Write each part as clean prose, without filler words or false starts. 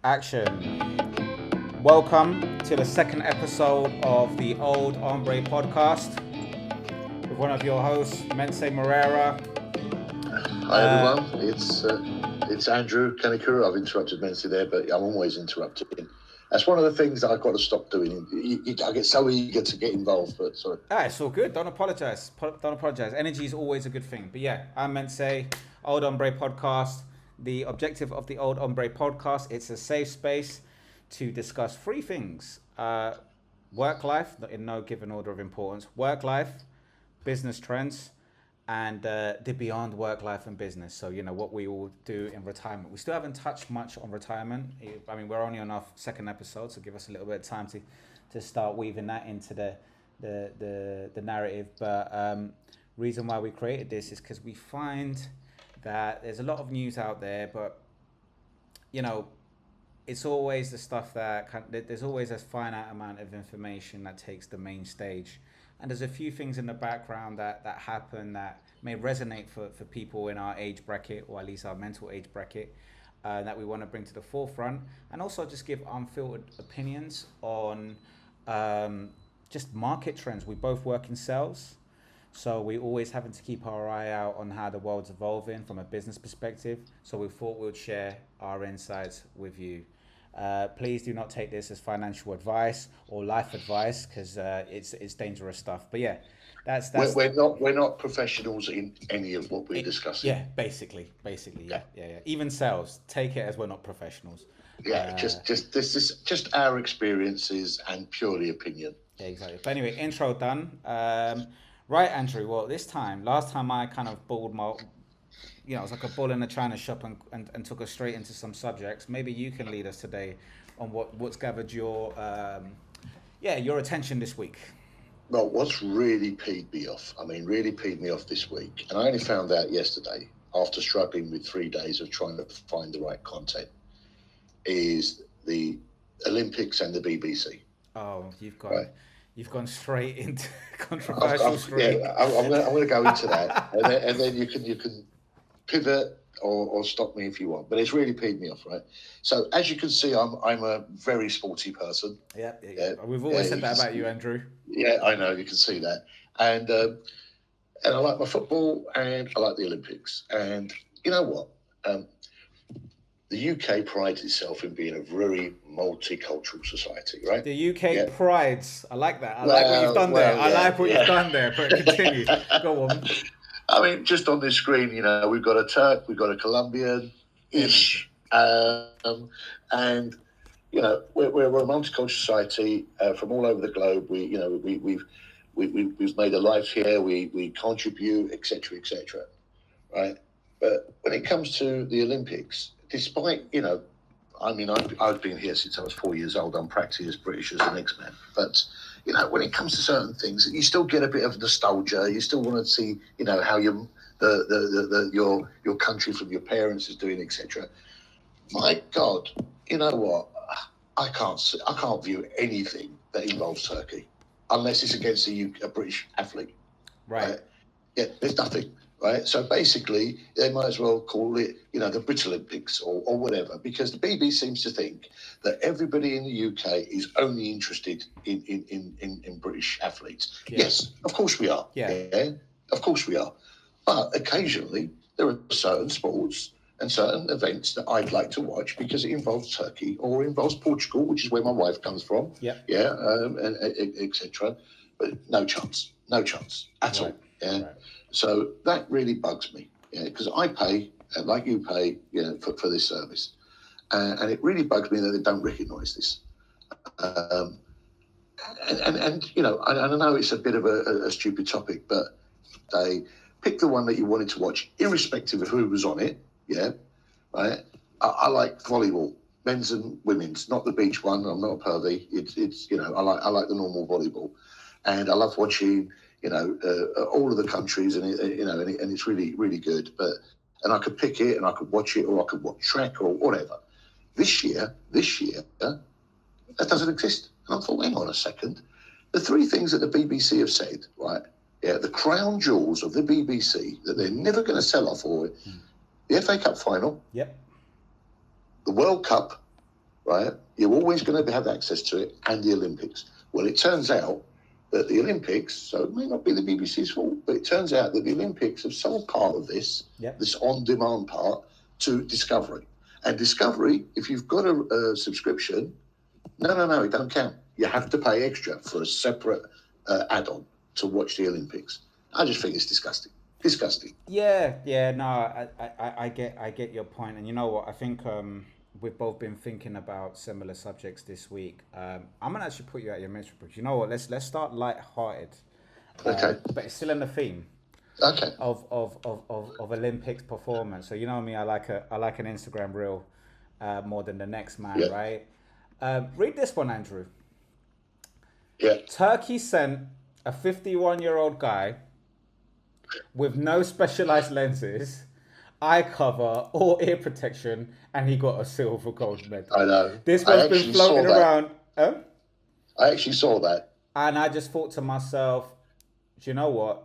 Action. Welcome to the second episode of the Old Hombre podcast with one of your hosts, Mense Morera. Hi everyone, it's Andrew Kanikura. I've interrupted Mensa there, but I'm always interrupting. That's one of the things that I've got to stop doing. I get so eager to get involved, but sorry. It's all good. Don't apologize. Don't apologize. Energy is always a good thing. But yeah, I'm Mense, Old Hombre podcast. The objective of the Old Hombre podcast, it's a safe space to discuss three things. Work life, in no given order of importance. Work life, business trends, and the beyond work life and business. So, you know, what we all do in retirement. We still haven't touched much on retirement. I mean, we're only on our second episode, so give us a little bit of time to start weaving that into the narrative. But reason why we created this is because we find that there's a lot of news out there, but, you know, it's always the stuff there's always a finite amount of information that takes the main stage. And there's a few things in the background that happen that may resonate for people in our age bracket, or at least our mental age bracket, that we want to bring to the forefront. And also just give unfiltered opinions on just market trends. We both work in sales, so we always having to keep our eye out on how the world's evolving from a business perspective. So we thought we'd share our insights with you. Please do not take this as financial advice or life advice, because it's dangerous stuff. But yeah, that's we're not professionals in any of what we're discussing. Yeah, basically, yeah. Even sales, take it as we're not professionals. Yeah, this is just our experiences and purely opinion. Yeah, exactly. But anyway, intro done. Right, Andrew. Well, last time I kind of balled my. You know, it's like a bull in a china shop and took us straight into some subjects. Maybe you can lead us today on what's gathered your attention this week. Well, what's really peed me off this week, and I only found out yesterday after struggling with 3 days of trying to find the right content, is the Olympics and the BBC. Oh, You've gone straight into controversial street. Yeah, I'm going to go into that, and then you can pivot or stop me if you want. But it's really peed me off, right? So as you can see, I'm a very sporty person. Yeah. We've always said that about you, Andrew. Yeah, I know, you can see that, and I like my football and I like the Olympics, and you know what? The UK prides itself in being a very multicultural society, right? The UK prides. I like that. I like what you've done there. I like what you've done there. But continue. Go on. I mean, just on this screen, you know, we've got a Turk, we've got a Colombian-ish, and you know, we're a multicultural society from all over the globe. We've made a life here. We contribute, etc., right? But when it comes to the Olympics, despite, you know, I mean, I've been here since I was 4 years old. I'm practically as British as the next man. But, you know, when it comes to certain things, you still get a bit of nostalgia. You still want to see, you know, how your country from your parents is doing, etc. My God, you know what? I can't view anything that involves Turkey unless it's against a British athlete. Right. Yeah, there's nothing. Right, so basically, they might as well call it, you know, the British Olympics or whatever, because the BBC seems to think that everybody in the UK is only interested in British athletes. Yeah. Yes, of course we are. Yeah, of course we are. But occasionally, there are certain sports and certain events that I'd like to watch because it involves Turkey or involves Portugal, which is where my wife comes from. Yeah. Yeah, and etc. But no chance at all. Yeah. Right. So that really bugs me, because I pay, like you pay, you know, for this service, and it really bugs me that they don't recognise this. And you know, I know it's a bit of a stupid topic, but they pick the one that you wanted to watch, irrespective of who was on it. Yeah, right. I like volleyball, men's and women's, not the beach one. I'm not a pervy. It's you know, I like the normal volleyball, and I love watching, you know, all of the countries, and and it's really, really good. And I could pick it, and I could watch it, or I could watch track, or whatever. This year, that doesn't exist. And I thought, hang on a second. The three things that the BBC have said, right? Yeah, the crown jewels of the BBC that they're never going to sell off for it: the FA Cup final, yep, the World Cup, right? You're always going to have access to it, and the Olympics. Well, it turns out that the Olympics, so it may not be the BBC's fault, but it turns out that the Olympics have sold part of this, this on-demand part, to Discovery. And Discovery, if you've got a subscription, no, it don't count. You have to pay extra for a separate add-on to watch the Olympics. I just think it's disgusting. Disgusting. Yeah, no, I get your point, and you know what? I think we've both been thinking about similar subjects this week. I'm gonna actually put you out your misery, but you know what? Let's start light-hearted, Okay. but it's still in the theme Okay. of Olympics performance. So you know me, I like an Instagram reel more than the next man, right? Read this one, Andrew. Yeah. Turkey sent a 51-year-old guy with no specialized lenses, eye cover, or ear protection, and he got a silver gold medal. I know. This one's been floating around. I actually saw that. And I just thought to myself, do you know what?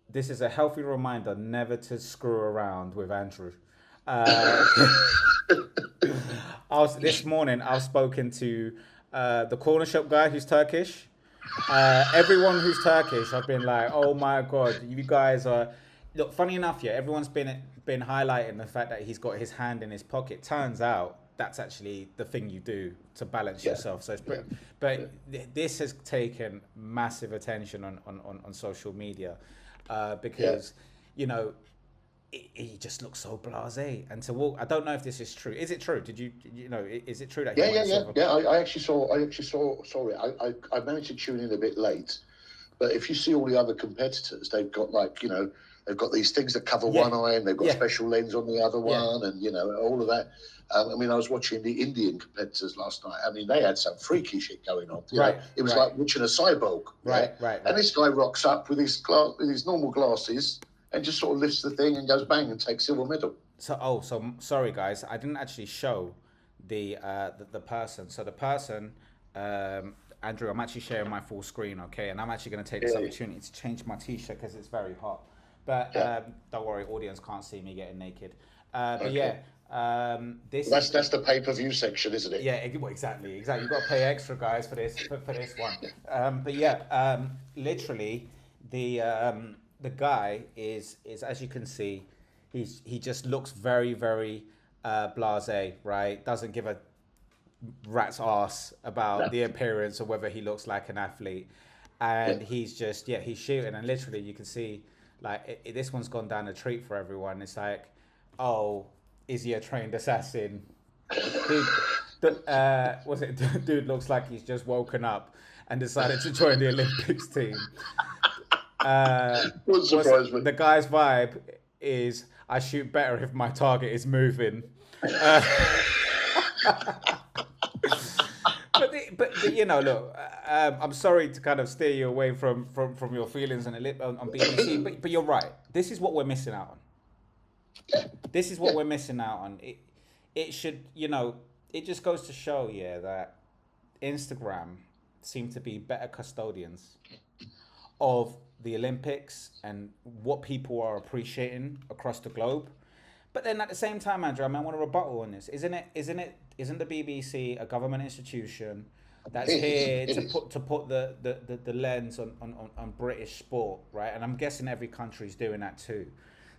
This is a healthy reminder never to screw around with Andrew. This morning, I was spoken to the corner shop guy who's Turkish. Everyone who's Turkish, I've been like, oh my God, you guys are... Look, funny enough, everyone's been highlighting the fact that he's got his hand in his pocket. Turns out that's actually the thing you do to balance yourself. So, but this has taken massive attention on social media because, you know, he just looks so blasé. And to walk, I don't know if this is true. Is it true? Is it true that he I actually saw it. I managed to tune in a bit late, but if you see all the other competitors, they've got they've got these things that cover one eye, and they've got a special lens on the other one, and all of that. I was watching the Indian competitors last night. I mean, they had some freaky shit going on. It was like watching a cyborg. Right. And this guy rocks up with his normal glasses and just sort of lifts the thing and goes bang and takes silver medal. So sorry guys, I didn't actually show the person. So the person, Andrew, I'm actually sharing my full screen, okay? And I'm actually going to take this opportunity to change my t-shirt because it's very hot. But don't worry, audience can't see me getting naked. That's the pay-per-view section, isn't it? Yeah, exactly. You've got to pay extra, guys, for this one. Literally, the guy is as you can see, he just looks very, very blasé, right? Doesn't give a rat's ass about the appearance or whether he looks like an athlete, and he's just he's shooting, and literally you can see this one's gone down a treat for everyone. It's like, oh, is he a trained assassin? Dude looks like he's just woken up and decided to join the Olympics team. The guy's vibe is, I shoot better if my target is moving. But look, I'm sorry to kind of steer you away from your feelings on BBC, but you're right. This is what we're missing out on. This is what we're missing out on. It should, it just goes to show, that Instagram seem to be better custodians of the Olympics and what people are appreciating across the globe. But then at the same time, Andrew, I want to rebuttal on this. Isn't the BBC a government institution that's here to put the lens on British sport, right? And I'm guessing every country's doing that too.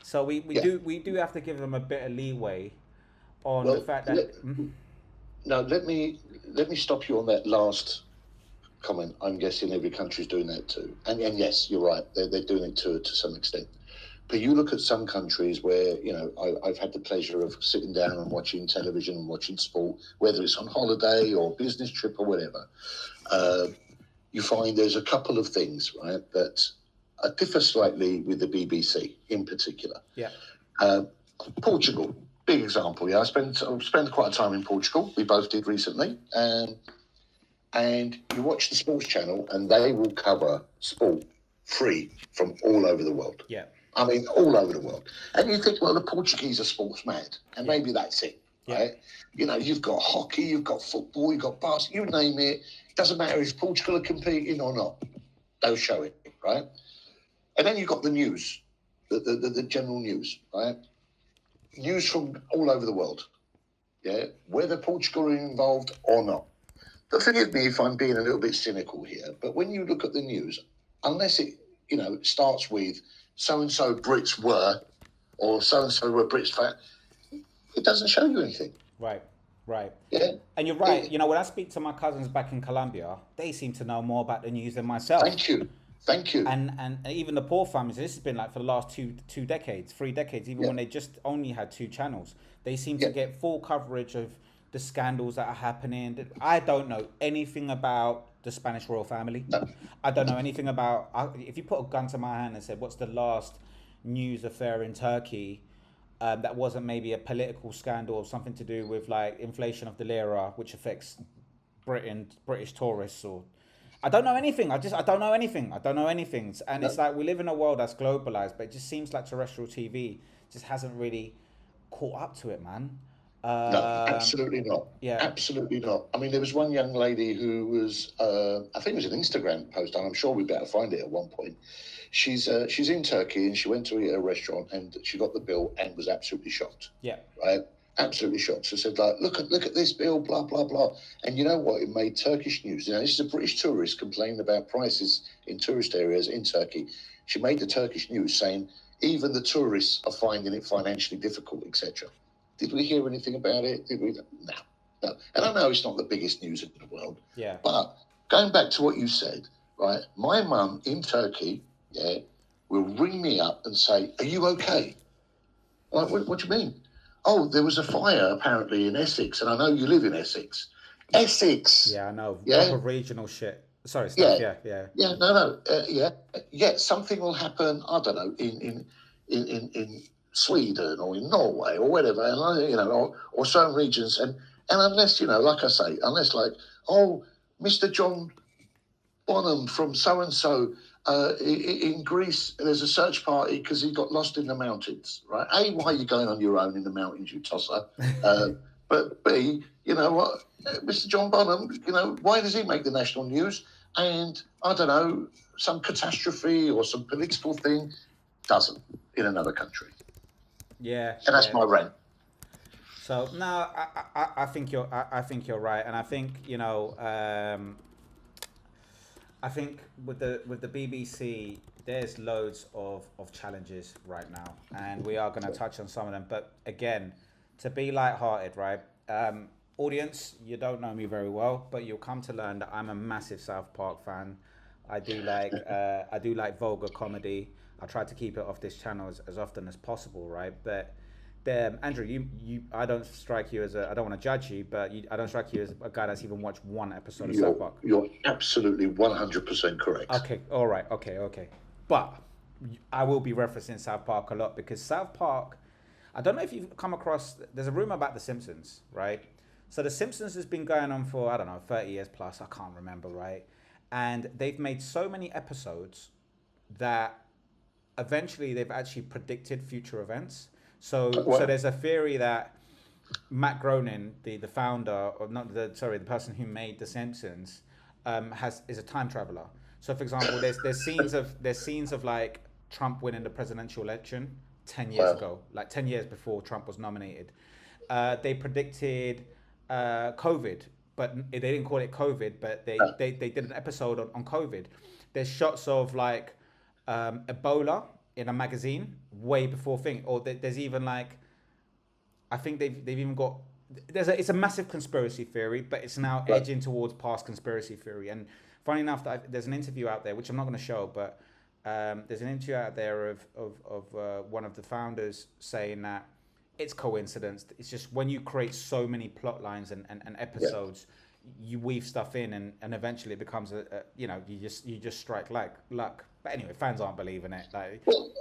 So we do have to give them a bit of leeway on the fact that. Let me stop you on that last comment. I'm guessing every country's doing that too, and yes, you're right. They're doing it to some extent. But you look at some countries where, I've had the pleasure of sitting down and watching television and watching sport, whether it's on holiday or business trip or whatever. You find there's a couple of things, right, that differ slightly with the BBC in particular. Yeah. Portugal, big example. I spent quite a time in Portugal. We both did recently. And you watch the sports channel and they will cover sport free from all over the world. Yeah. I mean, all over the world. And you think, well, the Portuguese are sports mad, and maybe that's it, right? You've got hockey, you've got football, you've got basketball, you name it. It doesn't matter if Portugal are competing or not. They'll show it, right? And then you've got the news, the general news, right? News from all over the world. yeah, whether Portugal are involved or not. But forgive me if I'm being a little bit cynical here, but when you look at the news, unless it, starts with so-and-so Brits were, or so-and-so were Brits, it doesn't show you anything. Right, right. Yeah. And you're right. When I speak to my cousins back in Colombia, they seem to know more about the news than myself. Thank you. Thank you. And even the poor families, this has been like for the last two decades, 3 decades, even when they just only had 2 channels, they seem to get full coverage of the scandals that are happening. I don't know anything about the Spanish royal family. No. I don't know anything about, if you put a gun to my hand and said, what's the last news affair in Turkey that wasn't maybe a political scandal or something to do with like inflation of the lira, which affects British tourists, or I don't know anything. I don't know anything. And it's like we live in a world that's globalized, but it just seems like terrestrial TV just hasn't really caught up to it, man. No, absolutely not. Yeah. Absolutely not. I mean, there was one young lady who was, I think it was an Instagram post, and I'm sure we'd better find it at one point. She's in Turkey, and she went to eat at a restaurant, and she got the bill and was absolutely shocked. Yeah. Right? Absolutely shocked. So said, like, look at this bill, blah, blah, blah. And you know what? It made Turkish news. This is a British tourist complaining about prices in tourist areas in Turkey. She made the Turkish news saying even the tourists are finding it financially difficult, etc. Did we hear anything about it? Did we? No. And I know it's not the biggest news in the world. Yeah. But going back to what you said, right? My mum in Turkey, will ring me up and say, "Are you okay?" Like, what do you mean? Oh, there was a fire apparently in Essex, and I know you live in Essex. Essex. Yeah, I know. Yeah. Proper regional shit. Sorry, stuff. Yeah. Yeah, no. Something will happen. I don't know in Sweden or in Norway or whatever, and or certain regions, and unless like I say, unless like, oh, Mr. John Bonham from so and so. In Greece, there's a search party because he got lost in the mountains, right? A, why are you going on your own in the mountains, you tosser? But B, you know what, Mr. John Bonham, why does he make the national news? And I don't know, some catastrophe or some political thing doesn't in another country. Yeah. And that's my rant. So no, I think you're right, and I think I think with the BBC, there's loads of challenges right now, and we are going to touch on some of them. But again, to be lighthearted, right? Audience, you don't know me very well, but you'll come to learn that I'm a massive South Park fan. I do like vulgar comedy. I try to keep it off this channel as often as possible, right? But Andrew, I don't strike you as I don't want to judge you, but I don't strike you as a guy that's even watched one episode of South Park. You're absolutely 100% correct. Okay, all right, okay. But I will be referencing South Park a lot because South Park, I don't know if you've come across, there's a rumor about The Simpsons, right? So The Simpsons has been going on for, 30 years plus, I can't remember, right? And they've made so many episodes that eventually they've actually predicted future events. So there's a theory that Matt Groening, the founder, or the person who made The Simpsons, is a time traveler. So for example, there's scenes of like Trump winning the presidential election 10 years ago, like 10 years before Trump was nominated. They predicted COVID, but they didn't call it COVID, but they did an episode on COVID. There's shots of like Ebola in a magazine way before thing, or there's even like, I think they've even got, it's a massive conspiracy theory, but it's now edging towards past conspiracy theory. And funny enough, there's an interview out there, which I'm not going to show, but there's an interview out there of one of the founders saying that it's coincidence. It's just when you create so many plot lines and episodes, you weave stuff in, and eventually it becomes you just strike luck. But anyway, fans aren't believing it. Well,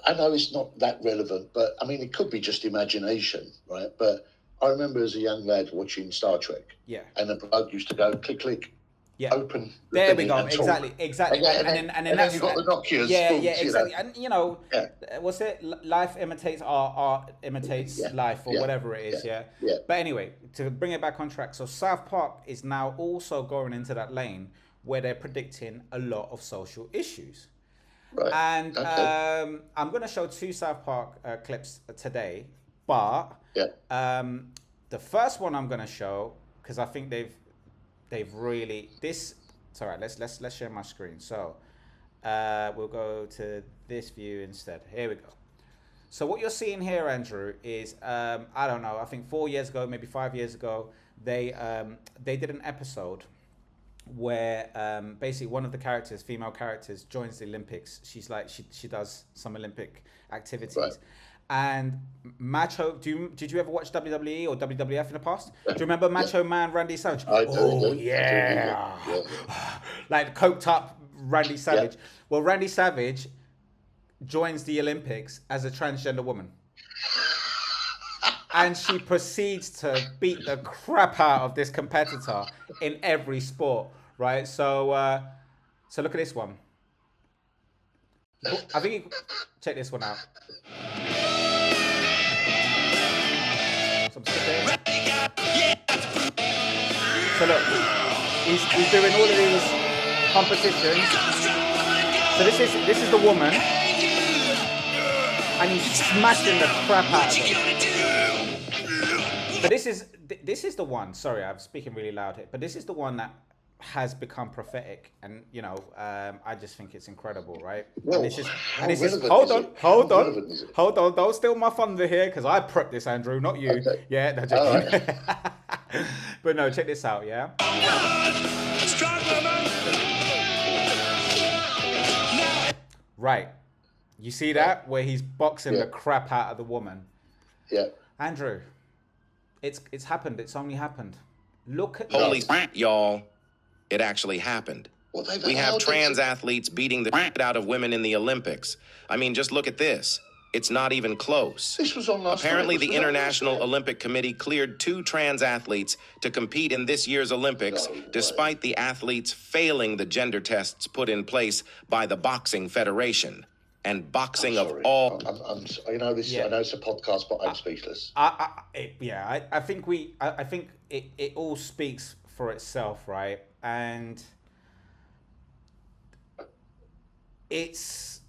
I know it's not that relevant, but I mean, it could be just imagination, right? But I remember as a young lad watching Star Trek. Yeah. And the bloke used to go click, click. Yeah. Open. There we go. Exactly. And then you got the Nokias. Yeah, exactly. And what's it? Life imitates art imitates life, or whatever it is. Yeah. But anyway, to bring it back on track, so South Park is now also going into that lane where they're predicting a lot of social issues. Right. And I'm going to show 2 South Park clips today, but the first one I'm gonna show, because I think they've really this. It's all right. Let's share my screen. So we'll go to this view instead. Here we go. So what you're seeing here, Andrew, is I don't know. I think 4 years ago, maybe 5 years ago, they did an episode where basically one of the characters, female characters, joins the Olympics. She's like she does some Olympic activities. Right. And Macho, did you ever watch WWE or WWF in the past? Do you remember Macho Man Randy Savage? I do. Oh yeah. Like coked up Randy Savage. Yeah. Well, Randy Savage joins the Olympics as a transgender woman. And she proceeds to beat the crap out of this competitor in every sport, right? So look at this one. I think you check this one out. So look, he's doing all of these competitions. So this is the woman, and he's smashing the crap out of her. But this is the one. Sorry, I'm speaking really loud here. But this is the one that has become prophetic, and you know, I just think it's incredible, right? Well, and this is hold on, don't steal my thunder here, because I prepped this, Andrew, not you. Okay. Yeah, no, joking. Right. But no, check this out, yeah. Right, you see that where he's boxing the crap out of the woman? Yeah, Andrew, it's happened. It's only happened. Look at holy y'all. It actually happened. Well, we have trans athletes beating the shit out of women in the Olympics. I mean, just look at this. It's not even close. This was on last Apparently, night. the International Olympic Committee cleared 2 trans athletes to compete in this year's Olympics, despite the athletes failing the gender tests put in place by the Boxing Federation. And boxing of all... I know this. I know it's a podcast, but I'm speechless. I think it all speaks for itself, right? And it's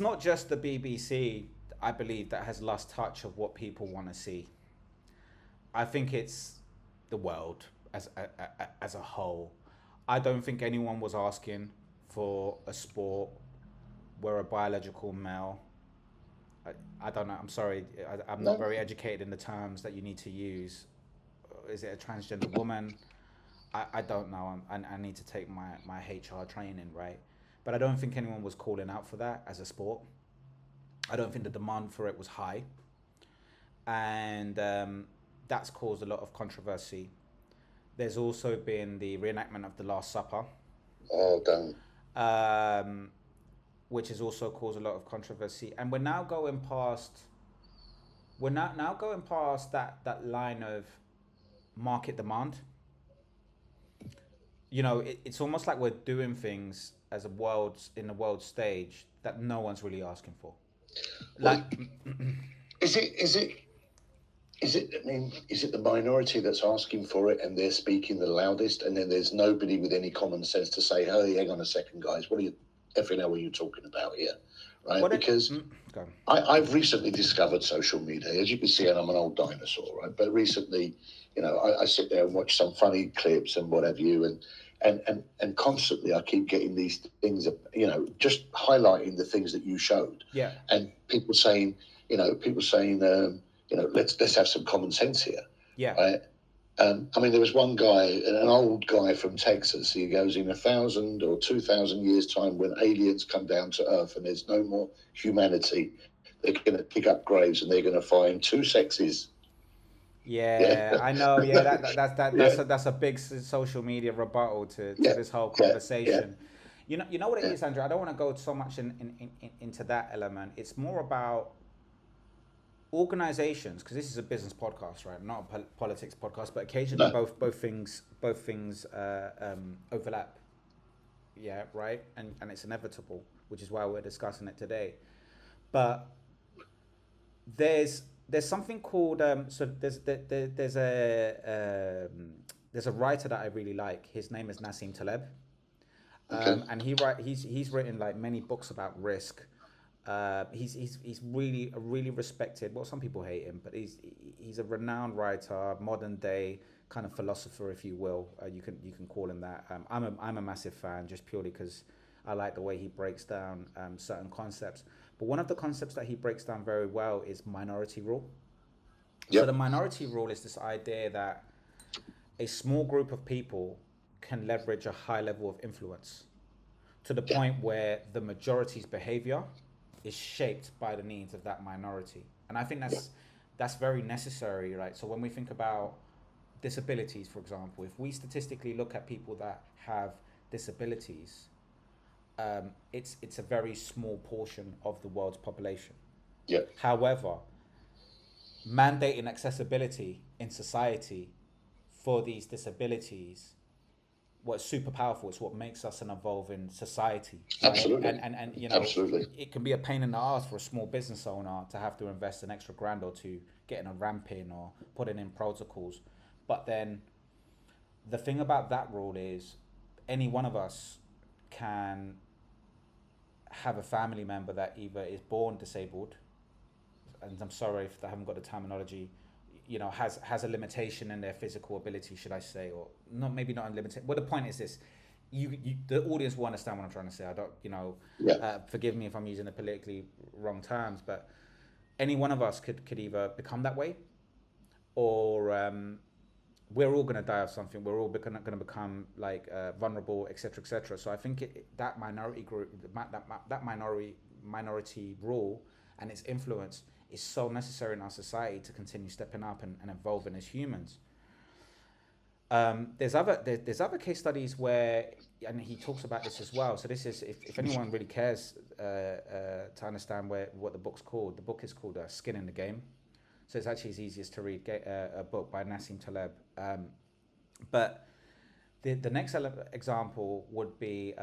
not just the BBC, I believe, that has lost touch of what people want to see. I think it's the world as a whole. I don't think anyone was asking for a sport where a biological male, I don't know, I'm sorry, I'm not very educated in the terms that you need to use. Is it a transgender woman? I don't know. I need to take my HR training, right? But I don't think anyone was calling out for that as a sport. I don't think the demand for it was high. And that's caused a lot of controversy. There's also been the reenactment of the Last Supper. Oh, damn. Which has also caused a lot of controversy. And we're now going past that line of market demand. You know, it's almost like we're doing things in the world stage that no one's really asking for. Like, is it? I mean, is it the minority that's asking for it and they're speaking the loudest, and then there's nobody with any common sense to say, "Hey, hang on a second, guys, what are you talking about here?" Right? Because I've recently discovered social media, as you can see, and I'm an old dinosaur, right? But recently, you know, I sit there and watch some funny clips and what have you, and constantly I keep getting these things, you know, just highlighting the things that you showed. Yeah. And people saying, let's have some common sense here. Yeah. Right. I mean, there was one guy, an old guy from Texas. He goes, in 1,000 or 2,000 years' time, when aliens come down to Earth and there's no more humanity, they're going to pick up graves and they're going to find 2 sexes. Yeah, I know. Yeah, that's a big social media rebuttal to this whole conversation. Yeah. You know what it is, Andrew. I don't want to go so much into that element. It's more about organizations, because this is a business podcast, right? Not a politics podcast, but occasionally both things overlap. Yeah, right. And it's inevitable, which is why we're discussing it today. But there's something called there's a writer that I really like. His name is Nassim Taleb, and he's written like many books about risk. He's really a really respected. Well, some people hate him, but he's a renowned writer, modern day kind of philosopher, if you will. You can call him that. I'm a massive fan just purely because I like the way he breaks down certain concepts. But one of the concepts that he breaks down very well is minority rule. Yep. So the minority rule is this idea that a small group of people can leverage a high level of influence to the point where the majority's behavior is shaped by the needs of that minority. And I think that's very necessary, right? So when we think about disabilities, for example, if we statistically look at people that have disabilities, it's a very small portion of the world's population. Yeah. However, mandating accessibility in society for these disabilities, what's super powerful. It's what makes us an evolving society. Right? Absolutely. And you know, Absolutely. It can be a pain in the ass for a small business owner to have to invest an extra grand or two getting a ramp in or putting in protocols. But then the thing about that rule is any one of us can have a family member that either is born disabled, and I'm sorry if I haven't got the terminology, you know, has a limitation in their physical ability, should I say, or not, maybe not unlimited. Well, the point is this: you the audience will understand what I'm trying to say. I don't, you know, forgive me if I'm using the politically wrong terms, but any one of us could either become that way, or we're all going to die of something. We're all going to become like vulnerable, etc., etc. So I think that minority group, that minority rule and its influence is so necessary in our society to continue stepping up and evolving as humans. There's other case studies where, and he talks about this as well. So this is, if anyone really cares to understand what the book's called, the book is called Skin in the Game. So it's actually as easy as to read a book by Nassim Taleb. But the next example would be,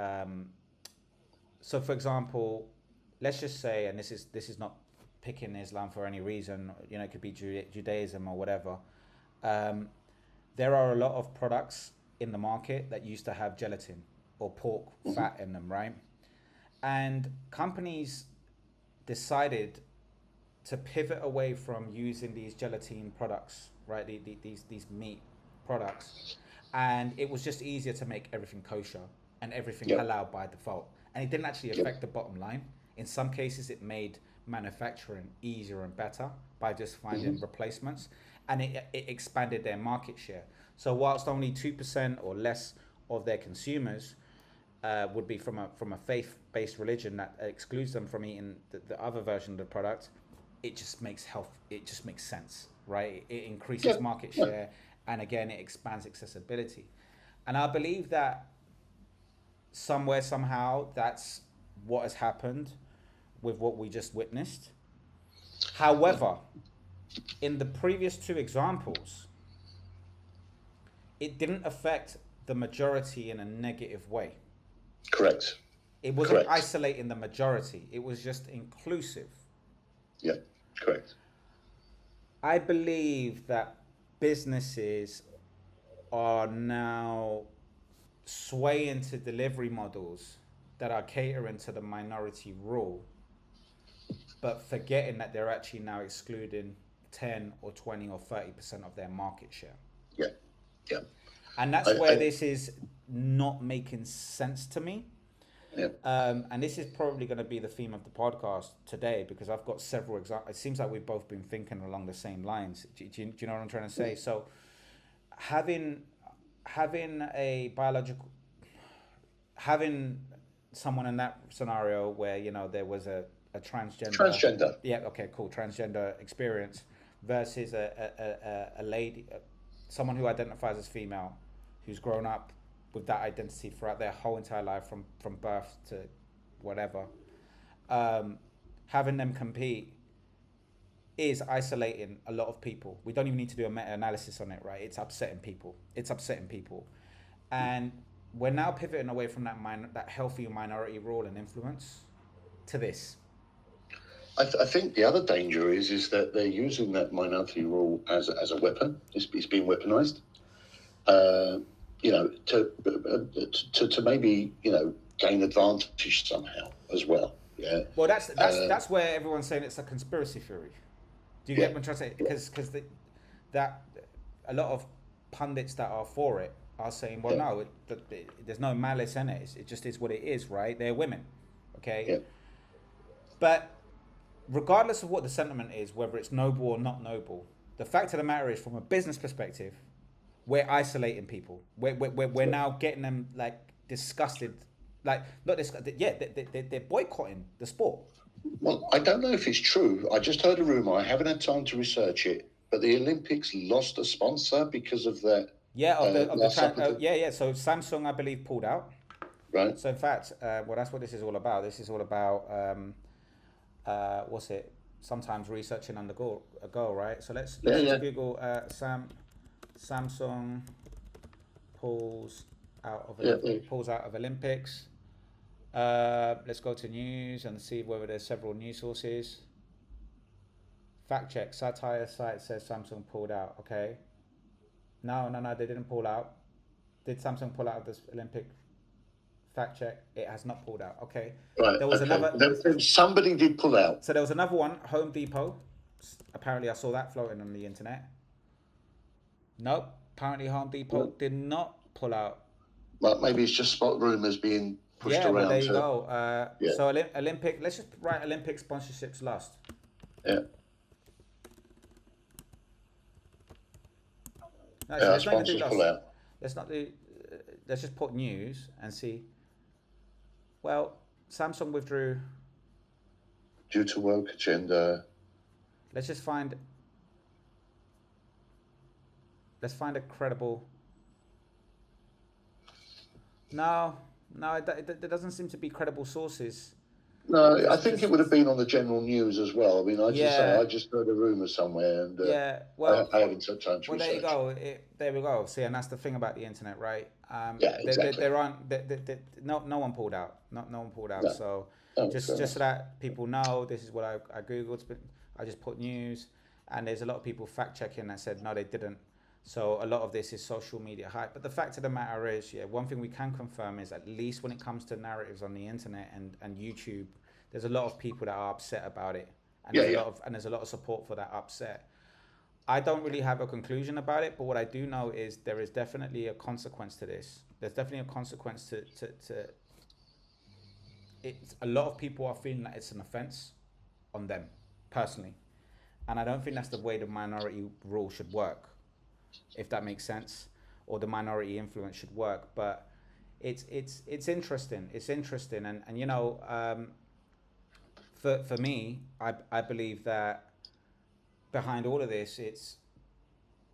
so for example, let's just say, and this is not picking Islam for any reason, you know, it could be Judaism or whatever. There are a lot of products in the market that used to have gelatin or pork fat in them, right? And companies decided to pivot away from using these gelatin products, right? These meat products. And it was just easier to make everything kosher and everything halal by default. And it didn't actually affect the bottom line. In some cases, it made manufacturing easier and better by just finding replacements, and it expanded their market share. So whilst only 2% or less of their consumers would be from a faith-based religion that excludes them from eating the other version of the product, it just makes sense, right? It increases market share, and again, it expands accessibility. And I believe that somewhere, somehow, that's what has happened with what we just witnessed. However, in the previous two examples, it didn't affect the majority in a negative way. Correct. It wasn't isolating the majority. It was just inclusive. Yeah, correct. I believe that businesses are now swaying to delivery models that are catering to the minority rule, but forgetting that they're actually now excluding 10 or 20 or 30% of their market share. Yeah, yeah. And that's where this is not making sense to me. Yeah. And this is probably going to be the theme of the podcast today, because I've got several examples. It seems like we've both been thinking along the same lines. Do you know what I'm trying to say? So having someone in that scenario where, you know, there was a transgender. Yeah, okay, cool. Transgender experience versus a lady, someone who identifies as female, who's grown up with that identity throughout their whole entire life from birth to whatever. Having them compete is isolating a lot of people. We don't even need to do a meta-analysis on it, right? It's upsetting people. And we're now pivoting away from that healthy minority role and influence to this. I think the other danger is that they're using that minority rule as a weapon. It's being weaponized. You know, to maybe, you know, gain advantage somehow as well. Yeah. Well, that's where everyone's saying it's a conspiracy theory. Do you get what I'm trying to say? Because that a lot of pundits that are for it are saying, well, no, there's no malice in it. It just is what it is, right? They're women, okay? Yeah. But regardless of what the sentiment is, whether it's noble or not noble, the fact of the matter is, from a business perspective, we're isolating people. We're now getting them like disgusted, like not disgusted. Yeah, they're boycotting the sport. Well, I don't know if it's true. I just heard a rumor. I haven't had time to research it, but the Olympics lost a sponsor because of that. Yeah, yeah. So Samsung, I believe, pulled out. Right. So in fact, well, that's what this is all about. This is all about what's it? Sometimes researching on the go, right? So let's just Google Samsung pulls out of Olympics. Let's go to news and see whether there's several news sources. Fact check. Satire site says Samsung pulled out. Okay. No, they didn't pull out. Did Samsung pull out of this Olympic? Fact check. It has not pulled out. Okay. Right. There was another. Somebody did pull out. So there was another one. Home Depot. Apparently, I saw that floating on the internet. Nope. Apparently, Home Depot did not pull out. Well, maybe it's just spot rumors being pushed around. Well, there you go. So Olympic. Let's just write Olympic sponsorships lost. Yeah. No, yeah, sponsors pull out. Let's just put news and see. Well, Samsung withdrew due to woke agenda. Let's find a credible. No, there doesn't seem to be credible sources. No, I think it would have been on the general news as well. I mean, I just heard a rumor somewhere, and I haven't had time to research. There you go. There we go. See, and that's the thing about the internet, right? Exactly. No one pulled out. No one pulled out. No. So just so that people know, this is what I googled. I just put news, and there's a lot of people fact checking that said no, they didn't. So a lot of this is social media hype. But the fact of the matter is, one thing we can confirm is, at least when it comes to narratives on the internet and YouTube, there's a lot of people that are upset about it. And there's a lot of support for that upset. I don't really have a conclusion about it, but what I do know is there is definitely a consequence to this. There's definitely a consequence to it's a lot of people are feeling that it's an offense on them personally. And I don't think that's the way the minority rule should work, if that makes sense, or the minority influence should work. But it's interesting. It's interesting. And for me, I believe that behind all of this, it's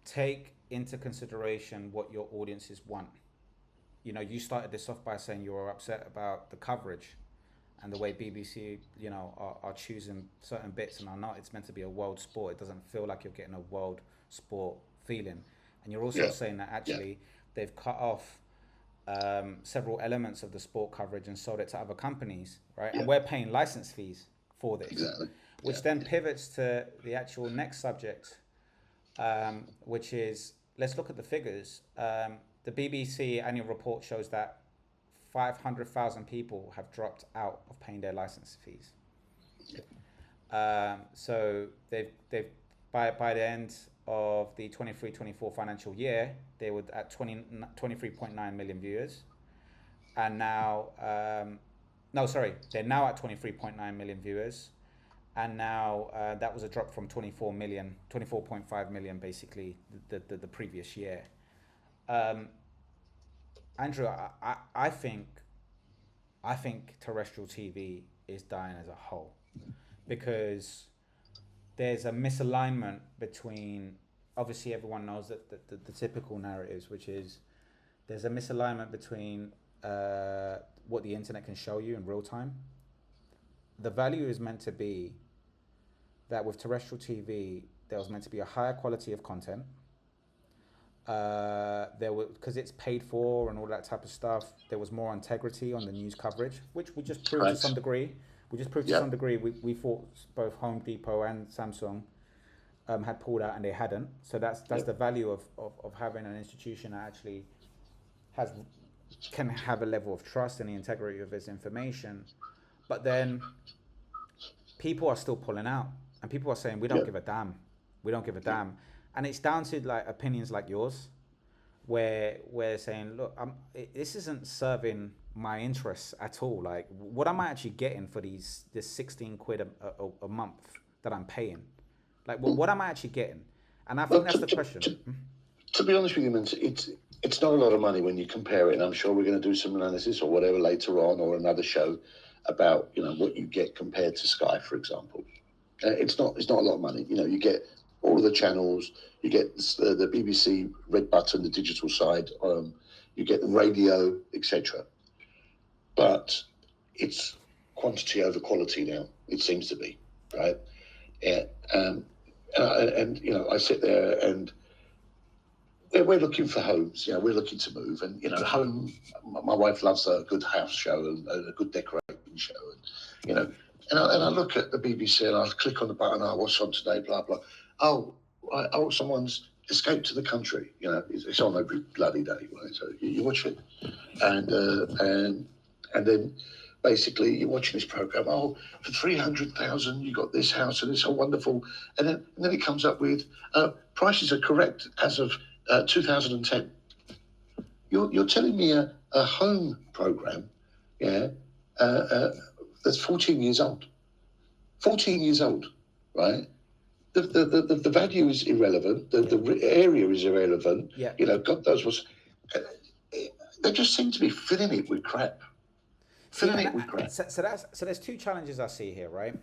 take into consideration what your audiences want. You started this off by saying you were upset about the coverage and the way BBC, are choosing certain bits and are not. It's meant to be a world sport. It doesn't feel like you're getting a world sport feeling. And you're also saying that actually they've cut off several elements of the sport coverage and sold it to other companies, right? And we're paying license fees for this, which then pivots to the actual next subject, which is, let's look at the figures. The BBC annual report shows that 500,000 people have dropped out of paying their license fees. So they've by the end of the 23-24 financial year, they were at 23.9 million viewers, and now they're now at 23.9 million viewers, and now that was a drop from 24.5 million basically the previous year. Andrew, I think terrestrial TV is dying as a whole, because there's a misalignment between, obviously everyone knows that the typical narratives, which is there's a misalignment between what the internet can show you in real time. The value is meant to be that with terrestrial TV, there was meant to be a higher quality of content. Because it's paid for and all that type of stuff, there was more integrity on the news coverage, which we just proved to some degree. We thought both Home Depot and Samsung had pulled out, and they hadn't. So that's the value of having an institution that actually can have a level of trust in the integrity of its information. But then people are still pulling out, and people are saying we don't give a damn, we don't give a damn, and it's down to like opinions like yours, where we're saying, look, this isn't serving my interests at all. Like, what am I actually getting for this 16 quid a month that I'm paying? Like, what am I actually getting? And I think that's the question. To be honest with you, man, it's not a lot of money when you compare it, and I'm sure we're going to do some analysis or whatever later on, or another show about what you get compared to Sky, for example. It's not a lot of money. You get all of the channels, you get the BBC Red Button, the digital side, you get the radio, etc. But it's quantity over quality now. It seems to be, right? Yeah. And I sit there and we're looking for homes. We're looking to move, and home. My wife loves a good house show and a good decorating show, and and I look at the BBC and I click on the button. Oh, what's on today? Blah blah. Oh, right, someone's escaped to the country. It's on every bloody day, right? So you watch it, and then basically you're watching this program. Oh, for 300,000, you got this house and it's so wonderful, and then it comes up with prices are correct as of 2010. You're telling me a home program, that's 14 years old. 14 years old, right? The value is irrelevant. The area is irrelevant. Yeah. God knows what's. They just seem to be filling it with crap. So there's two challenges I see here, right?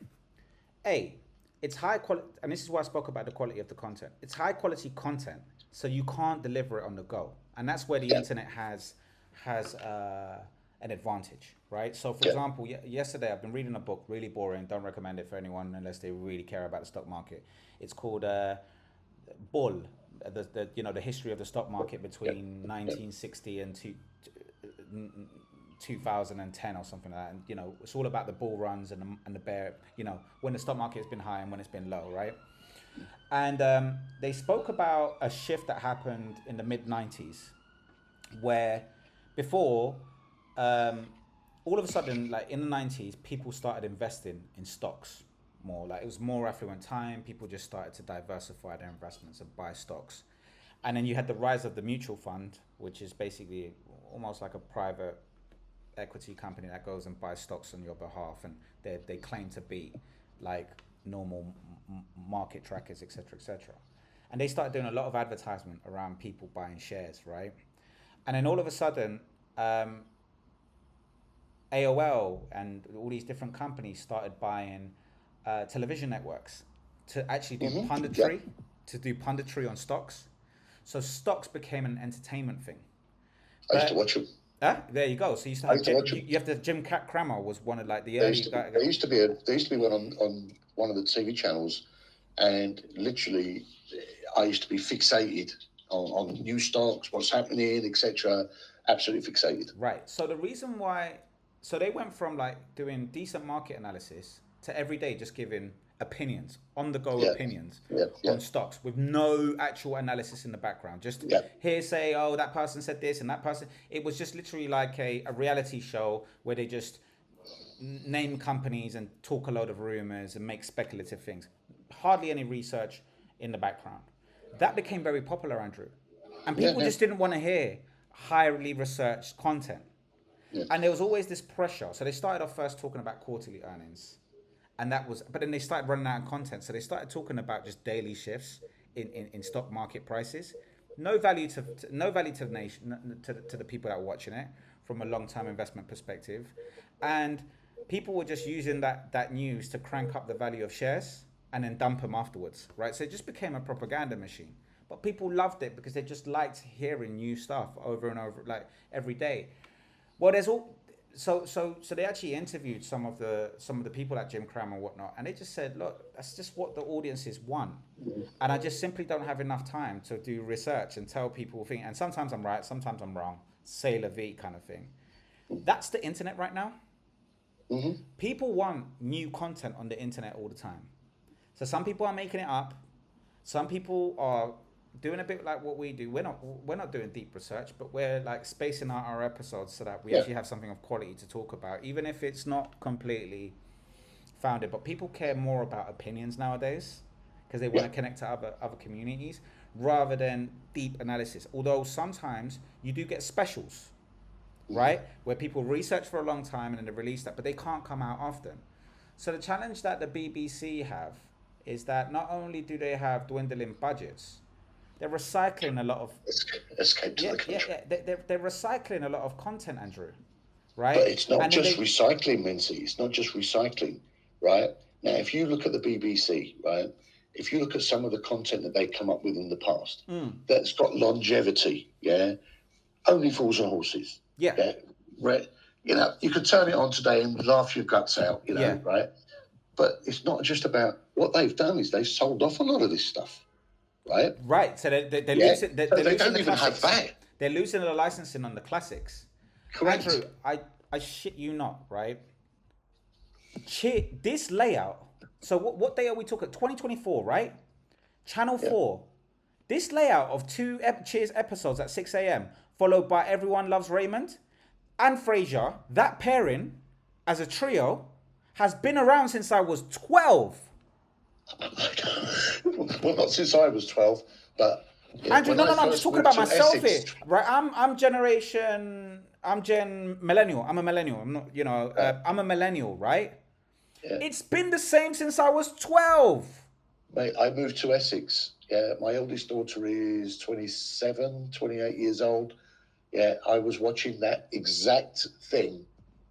It's high quality, and this is why I spoke about the quality of the content. It's high quality content, so you can't deliver it on the go, and that's where the internet has an advantage, right? So, for example, yesterday I've been reading a book, really boring. Don't recommend it for anyone unless they really care about the stock market. It's called Bull, the history of the stock market between 1960 and 2010 or something like that. And it's all about the bull runs and the bear. When the stock market has been high and when it's been low, right? And they spoke about a shift that happened in the mid 90s, where before. All of a sudden, like in the 90s, people started investing in stocks more. Like it was more affluent time. People just started to diversify their investments and buy stocks. And then you had the rise of the mutual fund, which is basically almost like a private equity company that goes and buys stocks on your behalf. And they claim to be like normal market trackers, etc., etc. And they started doing a lot of advertisement around people buying shares, right? And then all of a sudden, AOL and all these different companies started buying television networks to actually do punditry on stocks. So stocks became an entertainment thing. I used to watch them. There you go. So you have to Jim Cramer was one of like the early guys. There used to be one on one of the TV channels, and literally I used to be fixated on new stocks, what's happening, etc. Absolutely fixated. Right. So the reason why, so they went from like doing decent market analysis to every day just giving opinions, on the go opinions on stocks with no actual analysis in the background. Just hearsay, oh, that person said this and that person. It was just literally like a reality show where they just name companies and talk a load of rumors and make speculative things. Hardly any research in the background. That became very popular, Andrew. And people just didn't want to hear highly researched content. Yeah. And there was always this pressure. So they started off first talking about quarterly earnings. And that was, but then they started running out of content. So they started talking about just daily shifts in stock market prices. No value to the nation, to the people that were watching it from a long-term investment perspective. And people were just using that news to crank up the value of shares and then dump them afterwards, right? So it just became a propaganda machine. But people loved it because they just liked hearing new stuff over and over, like every day. Well, there's all so they actually interviewed some of the people at Jim Cramer and whatnot, and they just said, look, that's just what the audiences want, and I just simply don't have enough time to do research and tell people things. And sometimes I'm right, sometimes I'm wrong, c'est la vie kind of thing. That's the internet right now. Mm-hmm. People want new content on the internet all the time. So some people are making it up. Some people are doing a bit like what we do. We're not doing deep research, but we're like spacing out our episodes so that we Yeah. actually have something of quality to talk about, even if it's not completely founded. But people care more about opinions nowadays because they want to connect to other communities rather than deep analysis. Although sometimes you do get specials, right, where people research for a long time and then they release that, but they can't come out often. So the challenge that the BBC have is that not only do they have dwindling budgets, they're recycling a lot of Escape to yeah the yeah country. yeah they're recycling a lot of content, Andrew, But right? it's not And then just they recycling, Mincy. It's not just recycling, right? Now, if you look at the BBC, right, if you look at some of the content that they come up with in the past, that's got longevity, yeah, only fools and horses, yeah yeah, right? You know, you could turn it on today and laugh your guts out, you know, yeah right? But it's not just about what they've done is they've sold off a lot of this stuff, right? right. So they're Yeah, losing so they're they losing don't the even have classics. that. They're losing the licensing on the classics. Correct. Andrew, I shit you not, right? This layout. So what day are we talking? 2024, right? Channel 4. This layout of two Cheers episodes at 6 a.m. followed by Everyone Loves Raymond and Frasier. That pairing as a trio has been around since I was 12. Well, not since I was 12, but yeah, Andrew, when no, I I'm just first talking moved about to myself Essex, here, right? I'm Gen Millennial. I'm a millennial. I'm not, I'm a millennial, right? Yeah. It's been the same since I was 12. mate, I moved to Essex. Yeah, my oldest daughter is 27, 28 years old. Yeah, I was watching that exact thing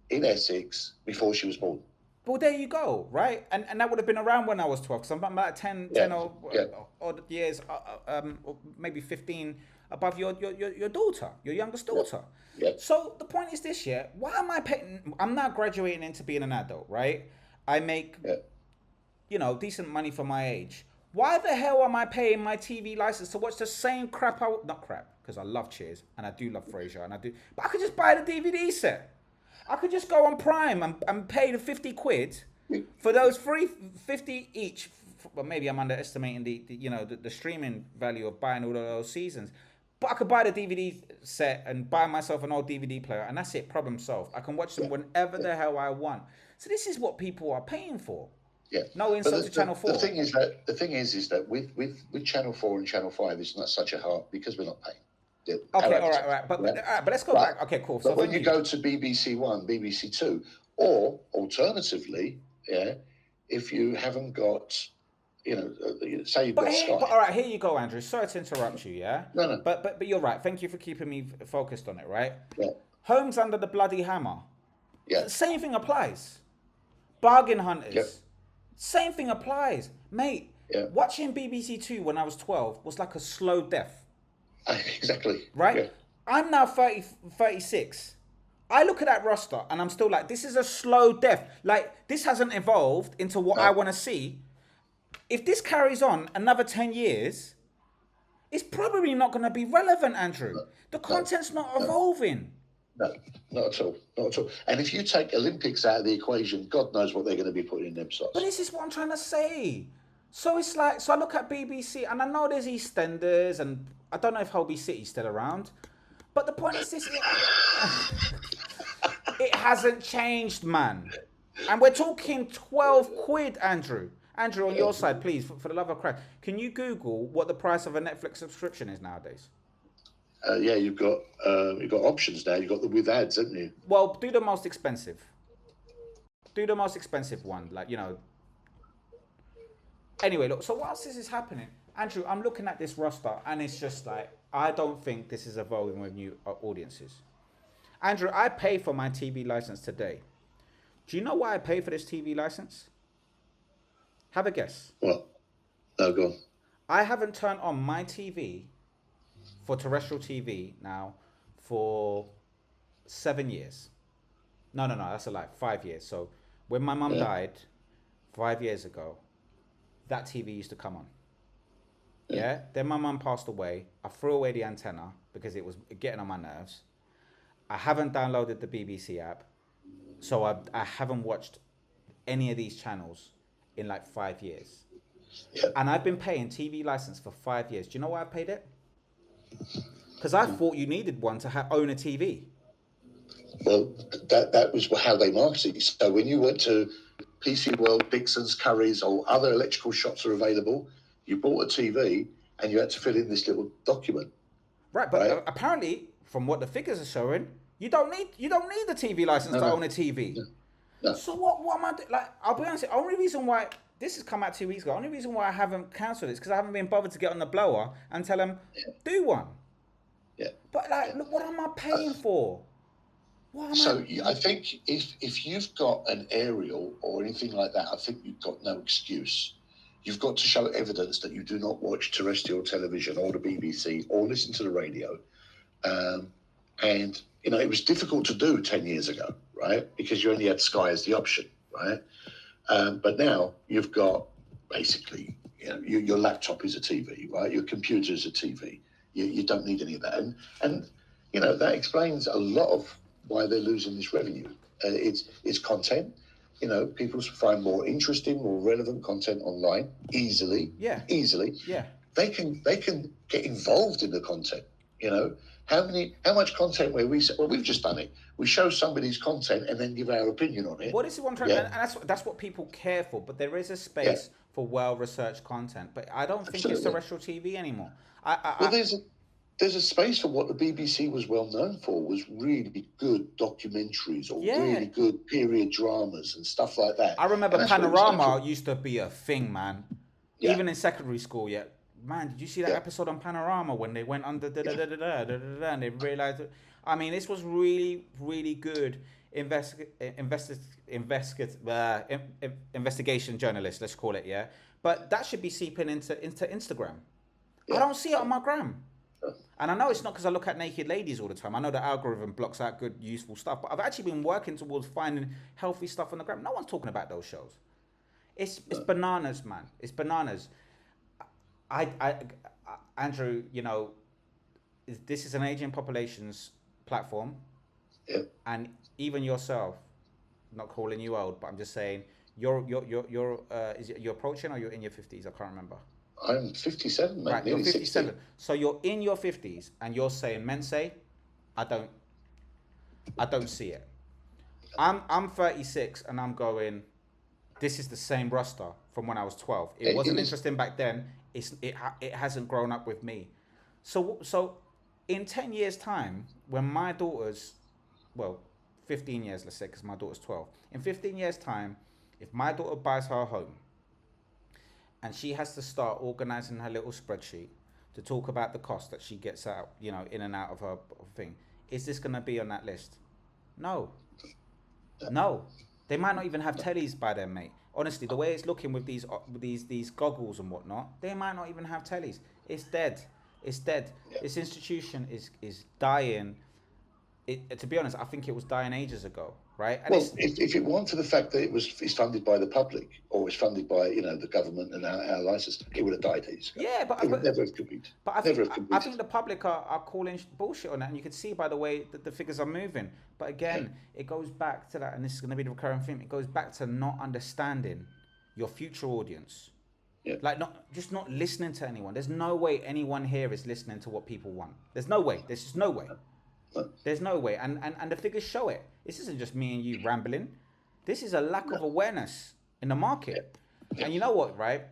in Essex before she was born. Well, there you go, right? And that would have been around when I was 12, because I'm about 10 Yeah, or yeah. odd years, or maybe 15 above your daughter, your youngest daughter. Yeah. So the point is this, yeah, why am I paying? I'm now graduating into being an adult, right? I make, decent money for my age. Why the hell am I paying my TV license to watch the same crap? Not crap, because I love Cheers and I do love Frasier and I do, but I could just buy the DVD set. I could just go on Prime and pay the 50 quid for those 50 each. Well, maybe I'm underestimating the streaming value of buying all of those seasons. But I could buy the DVD set and buy myself an old DVD player, and that's it. Problem solved. I can watch them whenever the hell I want. So this is what people are paying for. Yeah. No insult to Channel 4. The thing is that with Channel 4 and Channel 5, it's not such a hard because we're not paying. Okay, all right. But let's go back. Okay, cool. But when you go to BBC One, BBC Two, or alternatively, if you haven't got, say you've got Sky. But all right, here you go, Andrew. Sorry to interrupt you, yeah? No. But you're right. Thank you for keeping me focused on it, right? Yeah. Homes Under the Bloody Hammer. Yeah. Same thing applies. Bargain Hunters. Yep. Same thing applies. Mate, Yeah. watching BBC Two when I was 12 was like a slow death. Exactly. Right? Yeah. I'm now 36. I look at that roster and I'm still like, this is a slow death. Like, this hasn't evolved into what I want to see. If this carries on another 10 years, it's probably not going to be relevant, Andrew. The content's not evolving. No, not at all. Not at all. And if you take Olympics out of the equation, God knows what they're going to be putting in them slots. But this is what I'm trying to say. So it's like, so I look at BBC and I know there's EastEnders and I don't know if Holby City's still around. But the point is this, it hasn't changed, man. And we're talking 12 quid, Andrew. Andrew, on your side, please, for the love of Christ, can you Google what the price of a Netflix subscription is nowadays? Yeah, you've got options now. You've got the with ads, haven't you? Well, do the most expensive. Do the most expensive one, Anyway, look, so whilst this is happening, Andrew, I'm looking at this roster and it's just like, I don't think this is evolving with new audiences. Andrew, I pay for my TV license today. Do you know why I pay for this TV license? Have a guess. What? No, go on. I haven't turned on my TV for terrestrial TV now for 7 years. No, that's a lie. 5 years. So when my mum died 5 years ago, that TV used to come on. Yeah. Then my mum passed away. I threw away the antenna because it was getting on my nerves. I haven't downloaded the BBC app. So I haven't watched any of these channels in like 5 years. Yeah. And I've been paying TV license for 5 years. Do you know why I paid it? Because I thought you needed one to own a TV. Well, that was how they marketed it. So when you went to PC World, Dixon's, Curry's, or other electrical shops are available, you bought a TV and you had to fill in this little document. Right, but apparently, from what the figures are showing, you don't need the TV license to own a TV. No. So what am I doing? Like, I'll be honest, the only reason why this has come out 2 weeks ago, the only reason why I haven't cancelled it is because I haven't been bothered to get on the blower and tell them, do one. Yeah. But like, look, what am I paying for? I think if you've got an aerial or anything like that, I think you've got no excuse. You've got to show evidence that you do not watch terrestrial television or the BBC or listen to the radio. And, you know, it was difficult to do 10 years ago, right? Because you only had Sky as the option, right? But now you've got basically, you know, your laptop is a TV, right? Your computer is a TV. You don't need any of that. And you know, that explains a lot of why they're losing this revenue. It's content. You know, people find more interesting, more relevant content online easily. Yeah. Easily. Yeah. They can get involved in the content. You know, how much content where we say, well, we've just done it. We show somebody's content and then give our opinion on it. Well, this is what I'm trying, and that's what people care for. But there is a space for well-researched content. But I don't think it's terrestrial TV anymore. There's a space for what the BBC was well known for, was really good documentaries or really good period dramas and stuff like that. I remember Panorama used to be a thing, man. Yeah. Even in secondary school, Man, did you see that episode on Panorama when they went under and they realized? I mean, this was really, really good investigation journalist, let's call it, yeah. But that should be seeping into Instagram. Yeah. I don't see it on my gram. And I know it's not because I look at naked ladies all the time. I know the algorithm blocks out good, useful stuff. But I've actually been working towards finding healthy stuff on the gram. No one's talking about those shows. It's bananas, man. It's bananas. Andrew, you know, this is an aging population's platform. Yeah. And even yourself, not calling you old, but I'm just saying, you're approaching or you're in your 50s? I can't remember. I'm 57, mate. Right, you're 57. 60. So you're in your 50s and you're saying, Mense, I don't see it. I'm 36 and I'm going, this is the same roster from when I was 12. It wasn't interesting back then. It hasn't grown up with me. So in 10 years time, when my daughter's, 15 years, let's say, because my daughter's 12. In 15 years time, if my daughter buys her home, and she has to start organizing her little spreadsheet to talk about the cost that she gets out, you know, in and out of her thing. Is this going to be on that list? No. They might not even have tellies by then, mate. Honestly, the way it's looking with these goggles and whatnot, they might not even have tellies. It's dead. Yeah. This institution is dying. To be honest, I think it was dying ages ago, right? And if it weren't for the fact that it's funded by the public or it's funded by, you know, the government and our license, it would have died ages ago. Yeah, but it would never have competed. But I think the public are calling bullshit on that, and you can see by the way that the figures are moving. But again, it goes back to that, and this is going to be the recurring theme. It goes back to not understanding your future audience. Yeah. Like not listening to anyone. There's no way anyone here is listening to what people want. There's no way. There's just no way. There's no way, and the figures show it. This isn't just me and you rambling. This is a lack of awareness in the market. Yeah. And you know what, right?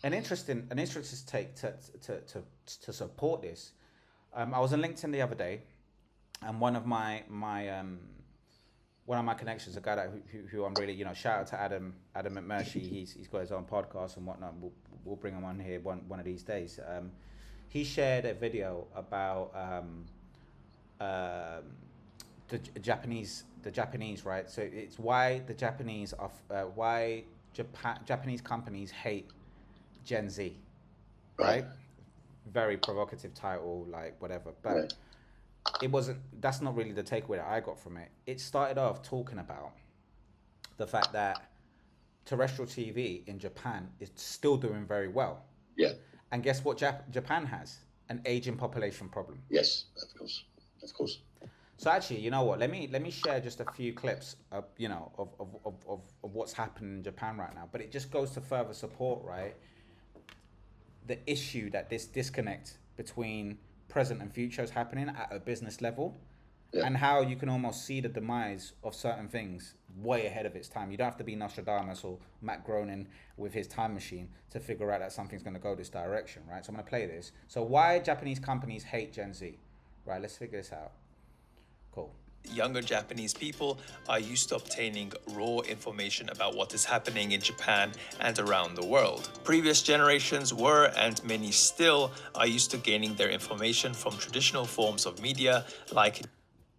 An interesting take to support this. I was on LinkedIn the other day, and one of my connections, a guy that who I'm really, you know, shout out to Adam McMurphy. He's got his own podcast and whatnot. We'll bring him on here one of these days. He shared a video about the Japanese, right? So it's why the Japanese Japanese companies hate Gen Z, right? Very provocative title, like whatever, but that's not really the takeaway that I got from it. It started off talking about the fact that terrestrial TV in Japan is still doing very well. Yeah. And guess what Japan has? An aging population problem. Yes, of course. So actually, you know what? Let me share just a few clips of of what's happening in Japan right now. But it just goes to further support, right? The issue that this disconnect between present and future is happening at a business level, Yeah. and how you can almost see the demise of certain things way ahead of its time. You don't have to be Nostradamus or Matt Groening with his time machine to figure out that something's going to go this direction, right? So I'm going to play this. So why Japanese companies hate Gen Z, right? Let's figure this out. Cool. Younger Japanese people are used to obtaining raw information about what is happening in Japan and around the world. Previous generations were, and many still, are used to gaining their information from traditional forms of media like...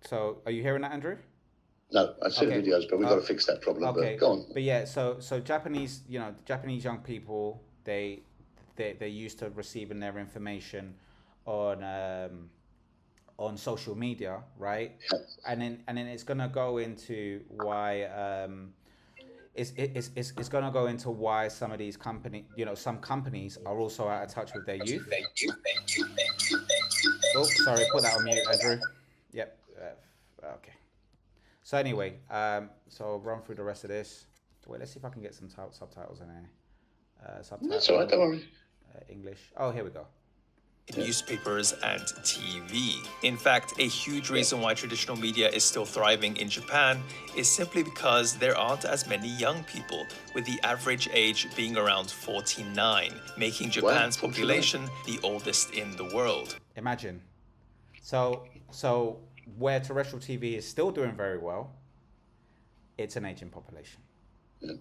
So are you hearing that, Andrew? No, I've seen Okay. the videos, but we've got to fix that problem. Okay. But go on. But yeah, so Japanese, Japanese young people, they're used to receiving their information on social media, right? Yeah. And then it's gonna go into why it's gonna go into why some of these some companies are also out of touch with their youth. Oh, sorry, put that on mute, Andrew. Yep. Okay. So anyway, so I'll run through the rest of this. Wait, let's see if I can get some subtitles in here. Subtitles. That's all right, don't worry. English. Oh, here we go. newspapers and TV. In fact, a huge reason why traditional media is still thriving in Japan is simply because there aren't as many young people, with the average age being around 49, making Japan's population the oldest in the world. Imagine. So where terrestrial TV is still doing very well, it's an aging population. Yeah.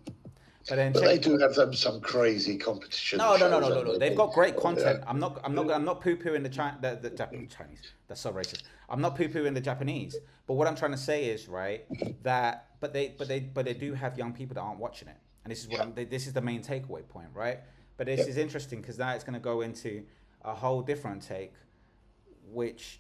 But they do have some crazy competition. No. They've got great content. Yeah. I'm not poo-pooing the Chinese. That's so racist. I'm not poo-pooing the Japanese. But what I'm trying to say is, right, that but they do have young people that aren't watching it, and this is this is the main takeaway point, right? But this is interesting because now it's going to go into a whole different take, which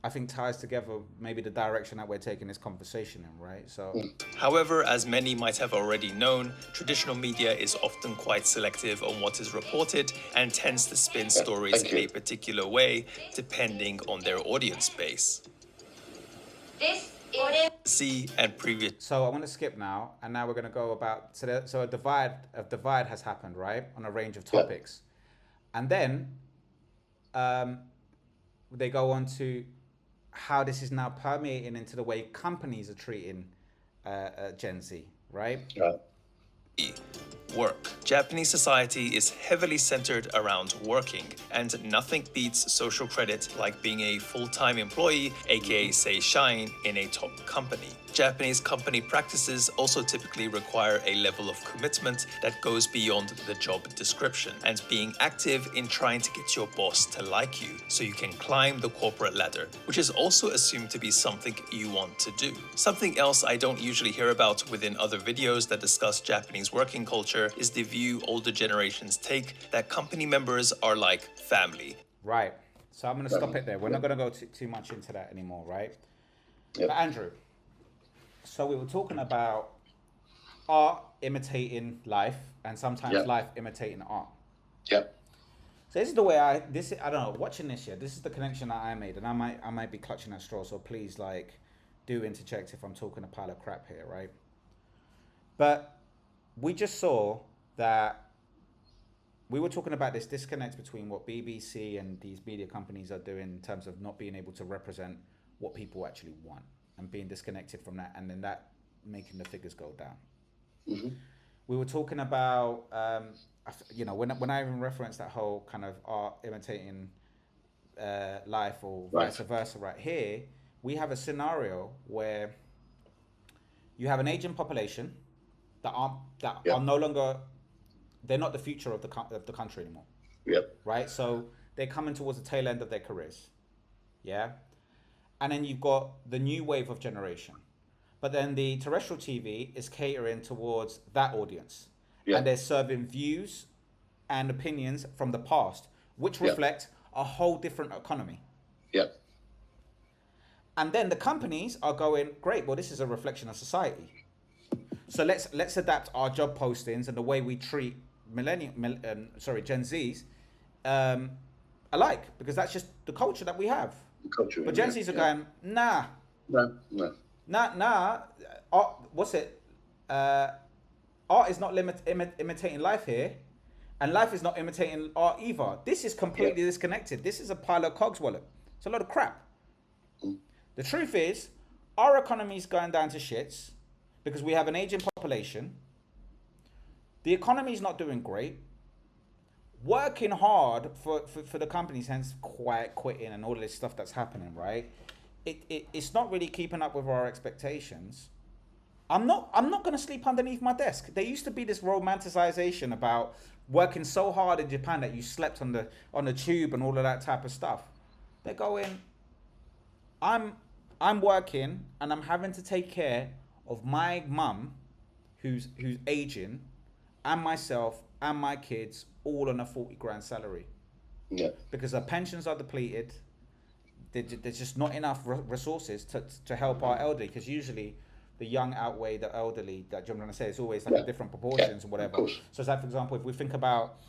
I think ties together maybe the direction that we're taking this conversation in, right? So, however, as many might have already known, traditional media is often quite selective on what is reported and tends to spin stories in a particular way, depending on their audience base. See and previous. So I'm going to skip now, and now we're going to go about so a divide has happened, right, on a range of topics, and then they go on to how this is now permeating into the way companies are treating Gen Z, right? Work. Japanese society is heavily centered around working, and nothing beats social credit like being a full-time employee, aka say shine, in a top company. Japanese company practices also typically require a level of commitment that goes beyond the job description, and being active in trying to get your boss to like you so you can climb the corporate ladder, which is also assumed to be something you want to do. Something else I don't usually hear about within other videos that discuss Japanese working culture is the view older generations take that company members are like family. Right. So I'm going to stop it there. We're not going to go too much into that anymore, right? But Andrew, so we were talking about art imitating life, and sometimes life imitating art. Yep. So this is the way I don't know, watching this year, this is the connection that I made, and I might be clutching at straw, so please do interject if I'm talking a pile of crap here, right? But we just saw that we were talking about this disconnect between what BBC and these media companies are doing in terms of not being able to represent what people actually want and being disconnected from that, and then that making the figures go down. Mm-hmm. We were talking about, when I even referenced that whole kind of art imitating life or vice versa right here, we have a scenario where you have an aging population that are no longer, they're not the future of the country anymore. Yep. Right? So they're coming towards the tail end of their careers. Yeah? And then you've got the new wave of generation. But then the terrestrial TV is catering towards that audience. Yep. And they're serving views and opinions from the past, which reflect a whole different economy. Yep. And then the companies are going, great, well, this is a reflection of society. So let's adapt our job postings and the way we treat Gen Zs like, because that's just the culture that we have. Culture, But Gen Zs are going, nah, no. what's it? Art is not imitating life here, and life is not imitating art either. This is completely disconnected. This is a pile of cogs wallet. It's a lot of crap. The truth is, our economy is going down to shits because we have an aging population. The economy is not doing great. Working hard for the companies, hence quiet quitting and all of this stuff that's happening, right? It's not really keeping up with our expectations. I'm not going to sleep underneath my desk. There used to be this romanticization about working so hard in Japan that you slept on the tube and all of that type of stuff. They're going, I'm working and I'm having to take care of my mum who's aging, and myself and my kids, all on a 40 grand salary. Yeah. Because our pensions are depleted. There's just not enough resources to help our elderly, because usually the young outweigh the elderly. That I'm trying to say, it's always like a different proportions and whatever. So it's like, for example, if we think about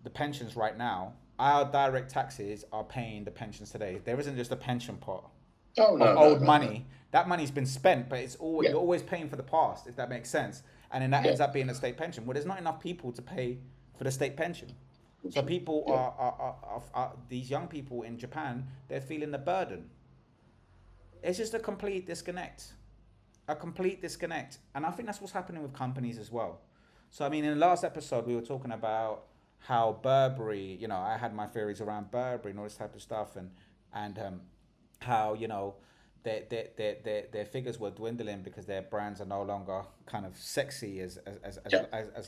the pensions right now, our direct taxes are paying the pensions today. There isn't just a pension pot of old money. That money's been spent, but it's always, you're always paying for the past, if that makes sense. And then that ends up being a state pension. Well, there's not enough people to pay for the state pension. So people are these young people in Japan, they're feeling the burden. It's just a complete disconnect. A complete disconnect. And I think that's what's happening with companies as well. So, I mean, in the last episode, we were talking about how Burberry, you know, I had my theories around Burberry and all this type of stuff, and how, you know, their figures were dwindling because their brands are no longer kind of sexy as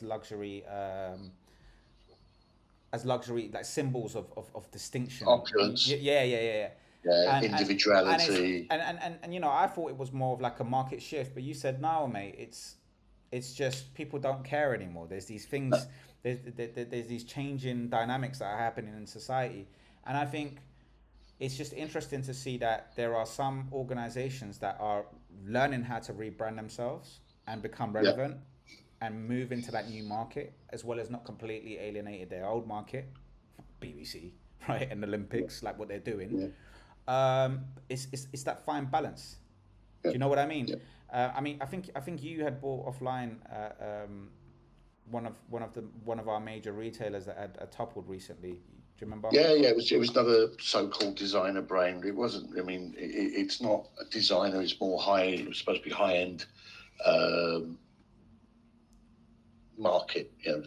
luxury, like symbols of distinction. Opulence. Yeah. And individuality. And you know, I thought it was more of like a market shift, but you said no, mate. It's just people don't care anymore. There's these things. There's these changing dynamics that are happening in society, and I think it's just interesting to see that there are some organizations that are learning how to rebrand themselves and become relevant and move into that new market, as well as not completely alienated their old market, BBC, right, and Olympics, like what they're doing. It's that fine balance. Do you know what I mean? I mean, I think you had bought offline one of our major retailers that had toppled recently. Do you remember? Yeah. It was another so-called designer brand. It wasn't. I mean, it's not a designer. It's more high. It was supposed to be high-end market. You know,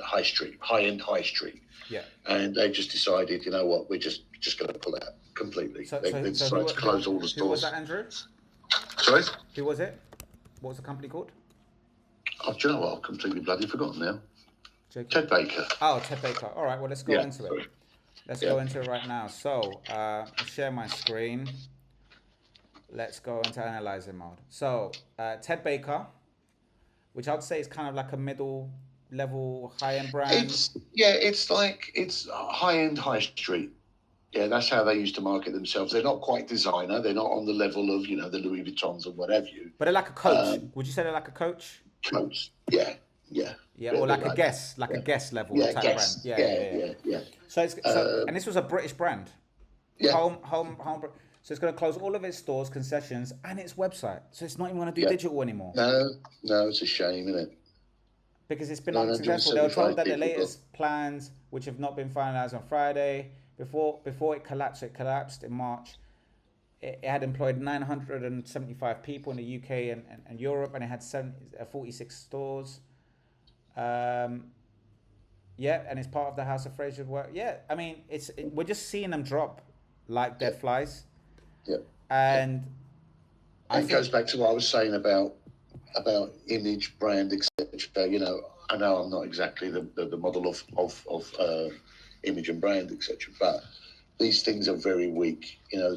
high-end high street. Yeah. And they just decided, you know what, we're just going to pull out completely. They decided to close all the stores. Who was that, Andrew? Sorry? Who was it? What was the company called? Oh, do you know what? I've completely bloody forgotten now. Ted Baker. Oh, Ted Baker. All right, well, let's go into it. Let's go into it right now. So, share my screen. Let's go into analyzing mode. So, Ted Baker, which I'd say is kind of like a middle level high-end brand. It's high-end high street. Yeah, that's how they used to market themselves. They're not quite designer. They're not on the level of, you know, the Louis Vuittons and whatever you. But they're like a Coach. Would you say they're like a Coach? Coach. Yeah, or like a Guess, like a Guess level type brand. Yeah. So and this was a British brand. Yeah. Home. So it's going to close all of its stores, concessions, and its website. So it's not even going to do digital anymore. No, it's a shame, isn't it? Because it's been unsuccessful. They were told that the latest plans, which have not been finalized on Friday, before it collapsed in March. It had employed 975 people in the UK and Europe, and it had 46 stores. And it's part of the House of Fraser work. Yeah, I mean, we're just seeing them drop like dead flies. Yeah. And it goes back to what I was saying about image, brand, etc. You know, I know I'm not exactly the model of image and brand, etc. But these things are very weak. You know,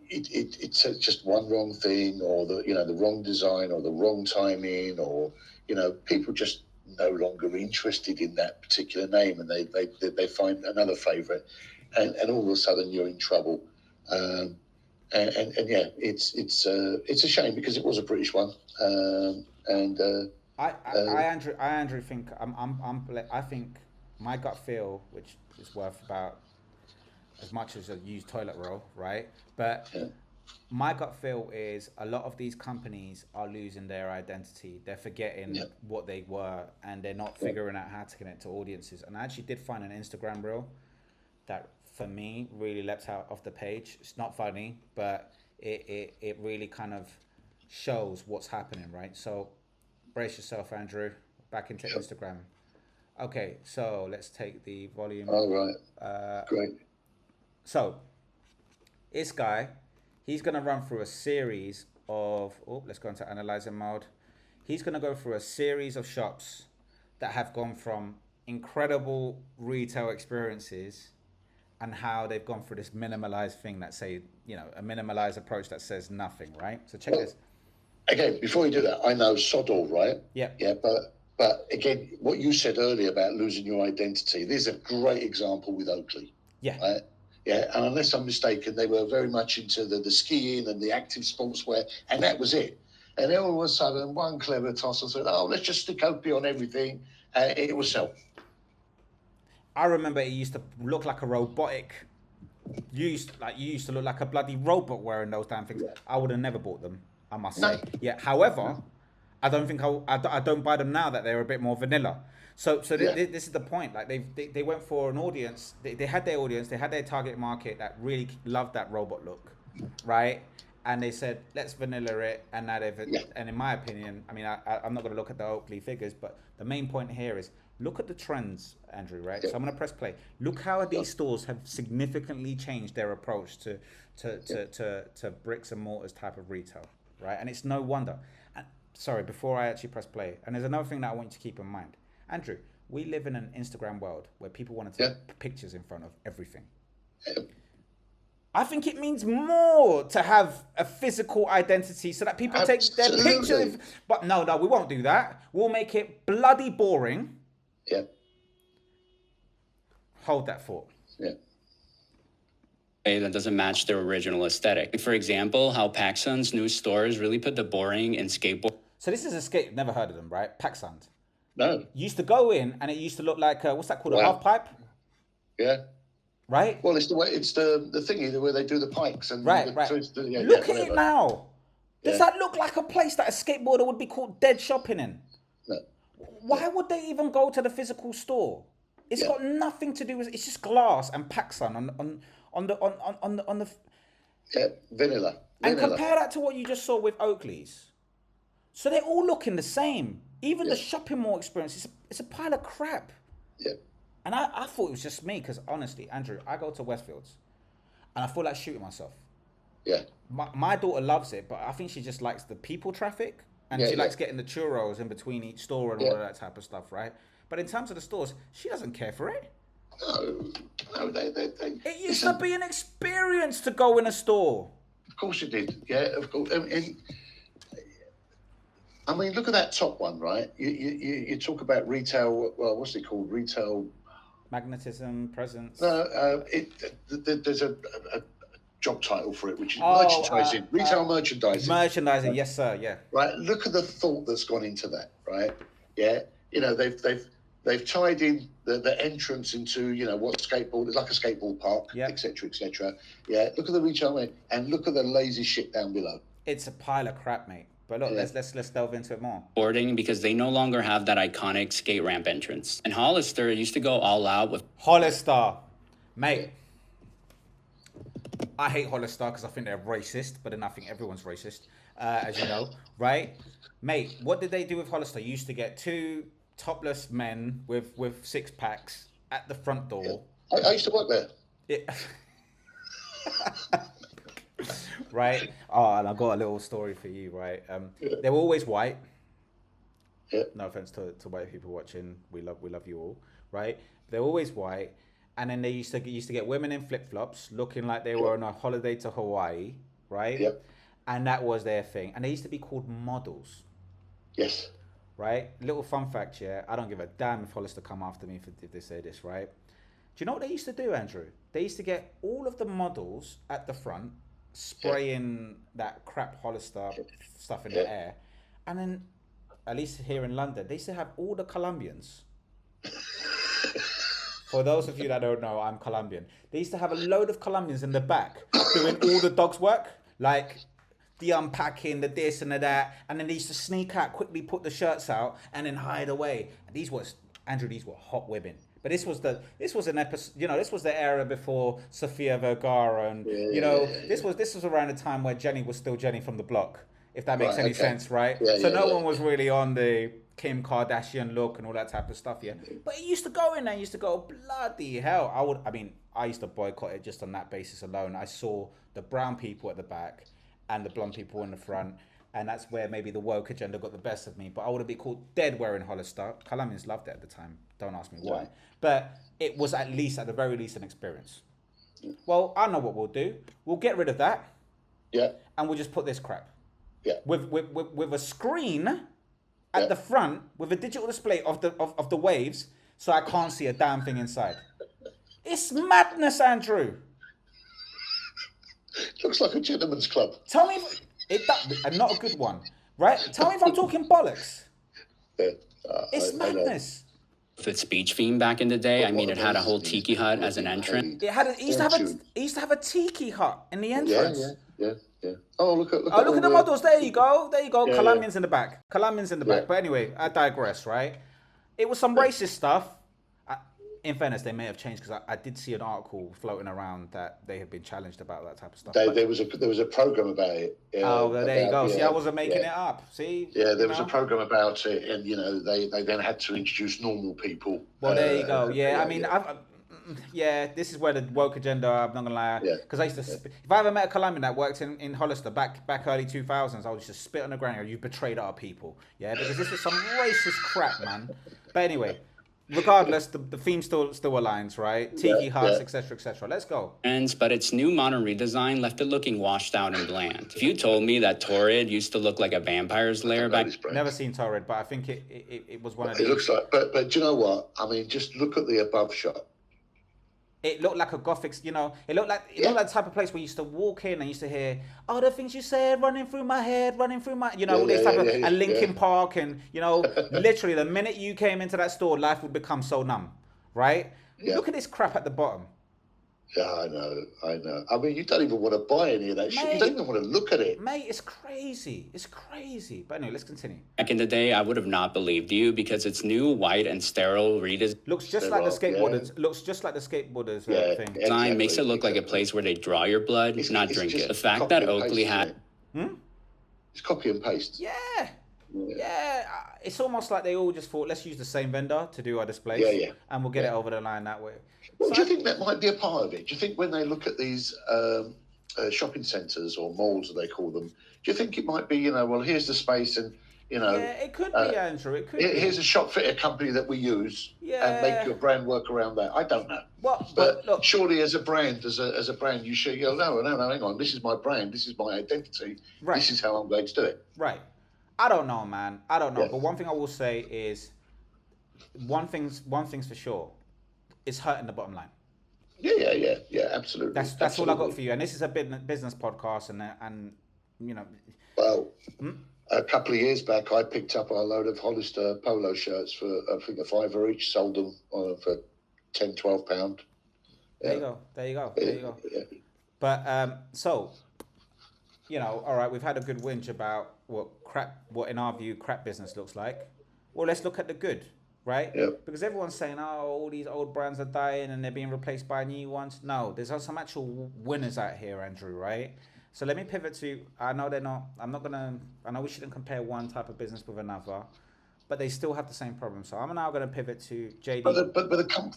it's just one wrong thing, or the wrong design, or the wrong timing, or people just no longer interested in that particular name, and they find another favourite, and all of a sudden you're in trouble. And it's a shame because it was a British one. I Andrew think I think my gut feel, which is worth about as much as a used toilet roll, right? But my gut feel is a lot of these companies are losing their identity. They're forgetting what they were, and they're not figuring out how to connect to audiences. And I actually did find an Instagram reel that, for me, really leapt out off the page. It's not funny, but it really kind of shows what's happening, right? So brace yourself, Andrew. Back into Instagram. Okay, so let's take the volume. All right. Great. So this guy, he's going to run through a series of, let's go into analyzing mode. He's going to go through a series of shops that have gone from incredible retail experiences and how they've gone through this minimalized thing that say, a minimalized approach that says nothing, right? So check this. Again, before you do that, I know sod all, right? Yeah. Yeah, but again, what you said earlier about losing your identity, there's a great example with Oakley. Yeah. Right? Yeah, and unless I'm mistaken, they were very much into the skiing and the active sportswear, and that was it. And then all of a sudden, one clever tosser said, let's just stick Opie on everything, and it will sell. I remember it used to look like a robotic. You used to look like a bloody robot wearing those damn things. I would have never bought them, I must say. Yeah. However, I don't think I don't buy them now that they're a bit more vanilla. So this is the point. Like they went for an audience. They had their audience. They had their target market that really loved that robot look, right? And they said, let's vanilla it. And now and in my opinion, I mean, I'm not going to look at the Oakley figures, but the main point here is look at the trends, Andrew, right? So I'm going to press play. Look how these stores have significantly changed their approach to bricks and mortars type of retail, right? And it's no wonder. And sorry, before I actually press play, and there's another thing that I want you to keep in mind. Andrew, we live in an Instagram world where people want to take pictures in front of everything. I think it means more to have a physical identity so that people take their pictures. But no, we won't do that. We'll make it bloody boring. Yeah. Hold that thought. Yeah. That doesn't match their original aesthetic. For example, how PacSun's new stores really put the boring in skateboard. So this is a skate. Never heard of them, right? PacSun. No. Used to go in and it used to look like what's that called? A half pipe. Yeah. Right. Well, it's the thingy where they do the pikes and right. Look at it now. Does that look like a place that a skateboarder would be caught dead shopping in? No. Why would they even go to the physical store? It's got nothing to do with. It's just glass and PacSun on the. Yeah, vanilla. And compare that to what you just saw with Oakley's. So they're all looking the same. Even the shopping mall experience, it's a pile of crap. Yeah. And I thought it was just me because honestly, Andrew, I go to Westfields and I feel like shooting myself. Yeah. My daughter loves it, but I think she just likes the people traffic and she likes getting the churros in between each store and all of that type of stuff, right? But in terms of the stores, she doesn't care for it. No, they. It used to be an experience to go in a store. Of course it did. Yeah, of course. I mean, look at that top one, right? You talk about retail. Well, what's it called? Retail magnetism, presence. No, there's a job title for it, which is merchandising, retail merchandising. Merchandising, right? Yes, sir. Yeah. Right. Look at the thought that's gone into that. Right. Yeah. They've tied in the entrance into what skateboard is like a skateboard park, etc., etc. Yeah. Look at the retail and look at the lazy shit down below. It's a pile of crap, mate. But look, let's delve into it more. Boarding because they no longer have that iconic skate ramp entrance. And Hollister used to go all out with Hollister, mate. I hate Hollister because I think they're racist, but then I think everyone's racist, as you know, right? Mate, what did they do with Hollister? You used to get two topless men with six packs at the front door. Yeah. I used to work there. Yeah. Right. Oh, and I got a little story for you, right? They were always white. Yeah. No offense to white people watching. We love you all, right? They're always white. And then they used to get women in flip-flops looking like they were on a holiday to Hawaii, right? Yep. And that was their thing. And they used to be called models. Yes. Right? Little fun fact, I don't give a damn if Hollister come after me if they say this, right? Do you know what they used to do, Andrew? They used to get all of the models at the front, spraying that crap Hollister stuff in the air. And then, at least here in London, they used to have all the Colombians For those of you that don't know, I'm Colombian. They used to have a load of Colombians in the back doing all the dogs' work, like the unpacking, the this and the that, and then they used to sneak out, quickly put the shirts out, and then hide away. And these were hot women. But this was an episode, this was the era before Sofia Vergara, and this was around the time where Jenny was still Jenny from the block, if that makes any sense, right? So no one was really on the Kim Kardashian look and all that type of stuff, yeah. But it used to go in there, used to go, bloody hell. I used to boycott it just on that basis alone. I saw the brown people at the back and the blonde people in the front, and that's where maybe the woke agenda got the best of me. But I would have been called dead wearing Hollister. Colombians loved it at the time. Don't ask me why. But it was at the very least, an experience. Well, I know what we'll do. We'll get rid of that. Yeah. And we'll just put this crap. Yeah. With a screen at the front with a digital display of the waves, so I can't see a damn thing inside. It's madness, Andrew. Looks like a gentleman's club. Tell me and not a good one, right? Tell me if I'm talking bollocks. Yeah. It's madness. The speech theme back in the day, I mean, it had a whole tiki hut as an entrance. It used to have a tiki hut in the entrance. Yeah. Oh, look at the models. There you go. Yeah, Colombians in the back. But anyway, I digress, right? It was some racist stuff. In fairness, they may have changed, because I did see an article floating around that they had been challenged about that type of stuff. There was a program about it. There you go. See, I wasn't making it up. See. Yeah, there was a program about it, and they then had to introduce normal people. Well, there you go. This is where the woke agenda. I'm not gonna lie, because I used to. If I ever met a Colombian that worked in Hollister back early 2000s, I would just spit on the ground. You betrayed our people, because this was some racist crap, man. But anyway. Regardless, the theme still aligns, right? Tiki huts, etc. Let's go. But its new modern redesign left it looking washed out and bland. If you told me that Torrid used to look like a vampire's lair back... Never seen Torrid, but I think it was one of these. It looks like... But do you know what? I mean, just look at the above shot. It looked like a gothic, it looked like the type of place where you used to walk in and used to hear, oh, the things you said running through my head, all this type of, and Linkin Park, and, literally the minute you came into that store, life would become so numb, right? Yeah. Look at this crap at the bottom. Yeah, I know. I mean, you don't even want to buy any of that shit. You don't even want to look at it. Mate, it's crazy. But anyway, let's continue. Back in the day, I would have not believed you, because its new white and sterile redesign looks just like the skateboarders. Yeah. Looks just like the skateboarders thing. Design exactly, makes it look like a place where they draw your blood, not drink it. The fact that Oakley had... It's copy and paste. Yeah, it's almost like they all just thought, let's use the same vendor to do our displays, and we'll get it over the line that way. Well, do you think that might be a part of it? Do you think when they look at these shopping centres or malls, as they call them, do you think it might be, here's the space and, Yeah, it could be, Andrew. It could be. Here's a shop fitter company that we use and make your brand work around that. I don't know. Well, but look, surely as a brand, you should go, no, hang on. This is my brand. This is my identity. Right. This is how I'm going to do it. Right. I don't know, man. I don't know. Yeah. But one thing I will say is, one thing's for sure, it's hurting the bottom line. Yeah, absolutely. That's all I got for you. And this is a business podcast, and Well, a couple of years back, I picked up a load of Hollister polo shirts for I think a $5 each. Sold them for £10-12. There you go. Yeah. But so, all right, we've had a good whinge about what in our view crap business looks like. Well, let's look at the good, right? Yeah. Because everyone's saying, oh, all these old brands are dying and they're being replaced by new ones. No, there's some actual winners out here, Andrew, right? So let me pivot to, I know we shouldn't compare one type of business with another, but they still have the same problem. So I'm now going to pivot to JD. But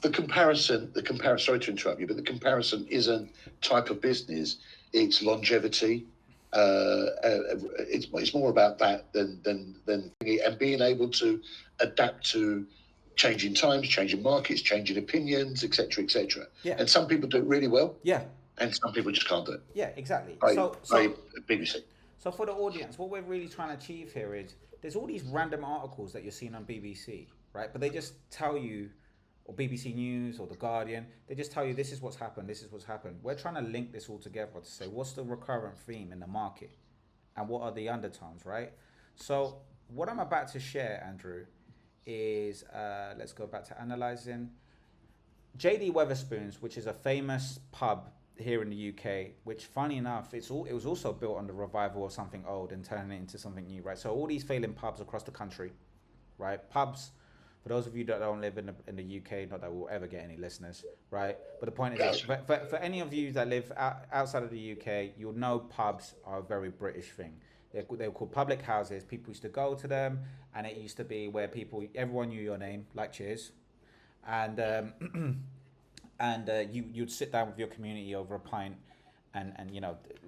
the comparison, sorry to interrupt you, but the comparison isn't type of business, it's longevity. It's more about that than and being able to adapt to changing times, changing markets, changing opinions, etc. Yeah. And some people do it really well. Yeah. And some people just can't do it. Yeah, exactly. So BBC. So for the audience, what we're really trying to achieve here is there's all these random articles that you're seeing on BBC, right? But they just tell you, or BBC News or The Guardian, they just tell you this is what's happened, this is what's happened. We're trying to link this all together to say what's the recurrent theme in the market and what are the undertones, right? So what I'm about to share, Andrew, is let's go back to analyzing. JD Weatherspoons, which is a famous pub here in the UK, which funny enough, it was also built on the revival of something old and turning it into something new, right? So all these failing pubs across the country, right? Pubs, for those of you that don't live in the UK, not that we'll ever get any listeners, right? But the point is, for any of you that live outside of the UK, you'll know pubs are a very British thing. They were called public houses. People used to go to them, and it used to be where everyone knew your name, like Cheers, and you'd sit down with your community over a pint, and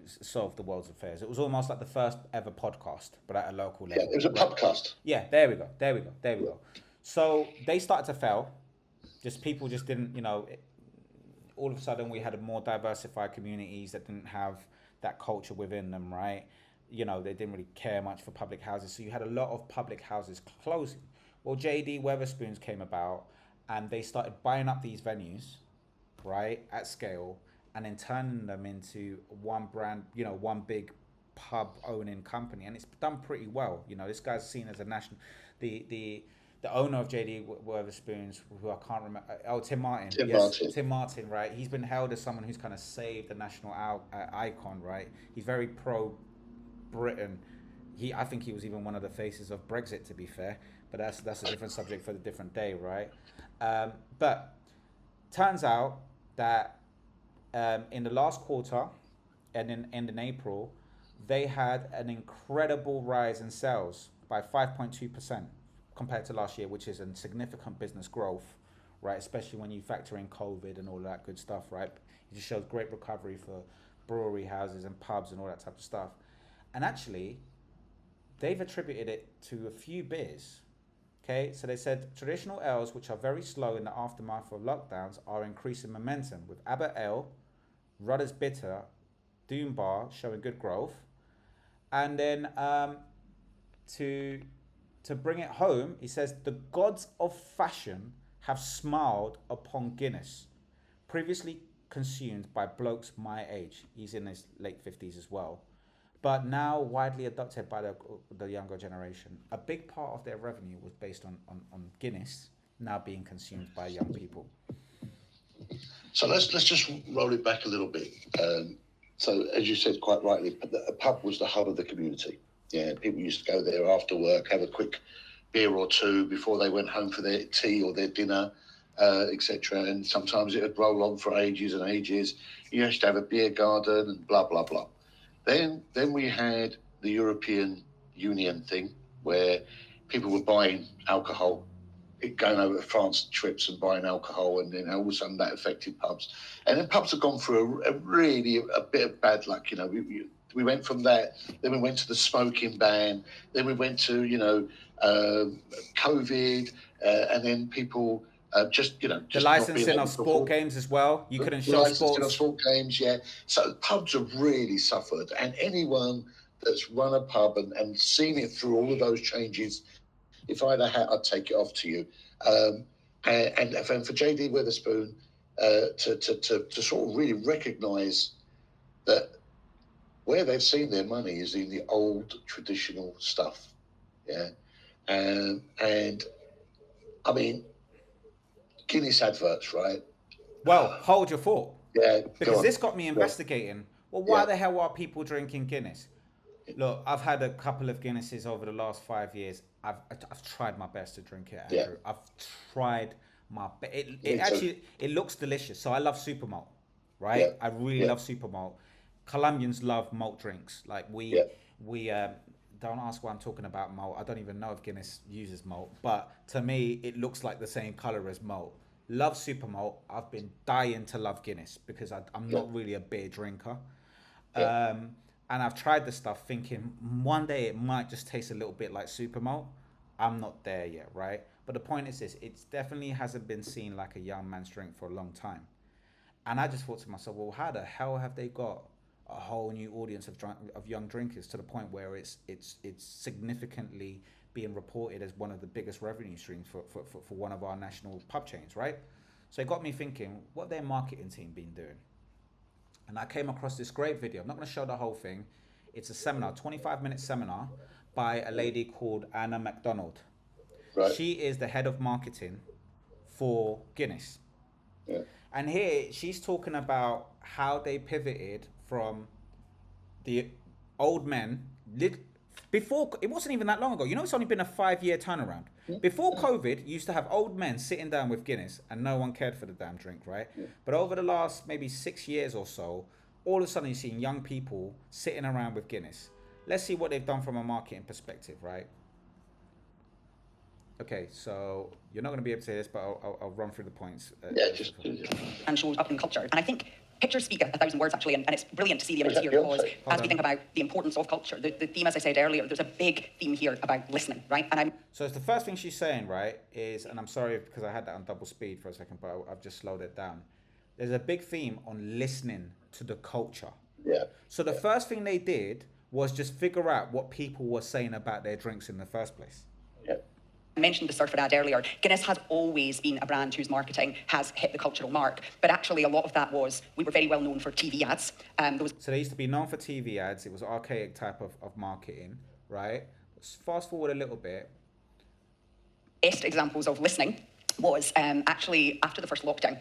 solve the world's affairs. It was almost like the first ever podcast, but at a local level. Yeah, it was a pubcast. Yeah, there we go. So they started to fail. People just didn't, all of a sudden we had more diversified communities that didn't have that culture within them, right? They didn't really care much for public houses. So you had a lot of public houses closing. Well, JD Weatherspoons came about, and they started buying up these venues, right, at scale, and then turning them into one brand, one big pub owning company. And it's done pretty well. This guy's seen as a national, the owner of JD Weatherspoons, who I can't remember, Tim Martin. Tim Martin, right? He's been held as someone who's kind of saved the national icon, right? He's very pro-Britain. I think he was even one of the faces of Brexit, to be fair. But that's a different subject for a different day, right? But turns out that in the last quarter and in April, they had an incredible rise in sales by 5.2% compared to last year, which is a significant business growth, right? Especially when you factor in COVID and all that good stuff, right? It just shows great recovery for brewery houses and pubs and all that type of stuff. And actually, they've attributed it to a few beers. Okay, so they said traditional ales, which are very slow in the aftermath of lockdowns, are increasing momentum, with Abbott Ale, Rudder's Bitter, Doom Bar showing good growth. And then to bring it home, he says, the gods of fashion have smiled upon Guinness, previously consumed by blokes my age. He's in his late 50s as well, but now widely adopted by the younger generation. A big part of their revenue was based on Guinness now being consumed by young people. So let's just roll it back a little bit. So as you said quite rightly, a pub was the hub of the community. Yeah, people used to go there after work, have a quick beer or two before they went home for their tea or their dinner, etc. And sometimes it would roll on for ages and ages. You used to have a beer garden and blah, blah, blah. Then we had the European Union thing where people were buying alcohol, going over to France trips and buying alcohol, and then all of a sudden that affected pubs. And then pubs have gone through a bit of bad luck. We went from that, then we went to the smoking ban, then we went to, COVID, and then people just the licensing of sport games as well. You couldn't show sports. Of sport games, yeah. So pubs have really suffered, and anyone that's run a pub and seen it through all of those changes, if I had a hat, I'd take it off to you. And for JD Weatherspoon to sort of really recognise that where they've seen their money is in the old traditional stuff, yeah. And I mean, Guinness adverts, right? Well, hold your thought. Yeah, because this got me investigating. Well, why the hell are people drinking Guinness? Look, I've had a couple of Guinnesses over the last 5 years. I've tried my best to drink it, Andrew. Yeah. I've tried my best. It looks delicious. So I love super malt, right? Yeah. I really love super malt. Colombians love malt drinks. Like we don't ask why I'm talking about malt. I don't even know if Guinness uses malt, but to me, it looks like the same color as malt. Love super malt. I've been dying to love Guinness because I'm not really a beer drinker. Yeah. And I've tried the stuff thinking one day it might just taste a little bit like super malt. I'm not there yet, right? But the point is this, it definitely hasn't been seen like a young man's drink for a long time. And I just thought to myself, well, how the hell have they got a whole new audience of young drinkers to the point where it's significantly being reported as one of the biggest revenue streams for one of our national pub chains, right? So it got me thinking, what their marketing team been doing? And I came across this great video. I'm not going to show the whole thing. It's a seminar, 25-minute seminar by a lady called Anna MacDonald. Right. She is the head of marketing for Guinness. Yeah. And here she's talking about how they pivoted from the old men. Before, it wasn't even that long ago. You know, it's only been a 5-year turnaround. Before COVID, you used to have old men sitting down with Guinness and no one cared for the damn drink, right? But over the last maybe 6 years or so, all of a sudden you're seeing young people sitting around with Guinness. Let's see what they've done from a marketing perspective, right? Okay, so you're not going to be able to say this, but I'll run through the points. And shows up in culture. And I think pictures speak 1,000 words, actually, and it's brilliant to see the images here because as we think about the importance of culture, the theme, as I said earlier, there's a big theme here about listening, right? And So it's the first thing she's saying, right, is, and I'm sorry because I had that on double speed for a second, but I've just slowed it down. There's a big theme on listening to the culture. Yeah. So the first thing they did was just figure out what people were saying about their drinks in the first place. Yeah. I mentioned the surfer ad earlier. Guinness has always been a brand whose marketing has hit the cultural mark. But actually, a lot of that was, we were very well known for TV ads. So they used to be known for TV ads. It was archaic type of marketing, right? Let's fast forward a little bit. Best examples of listening was actually after the first lockdown.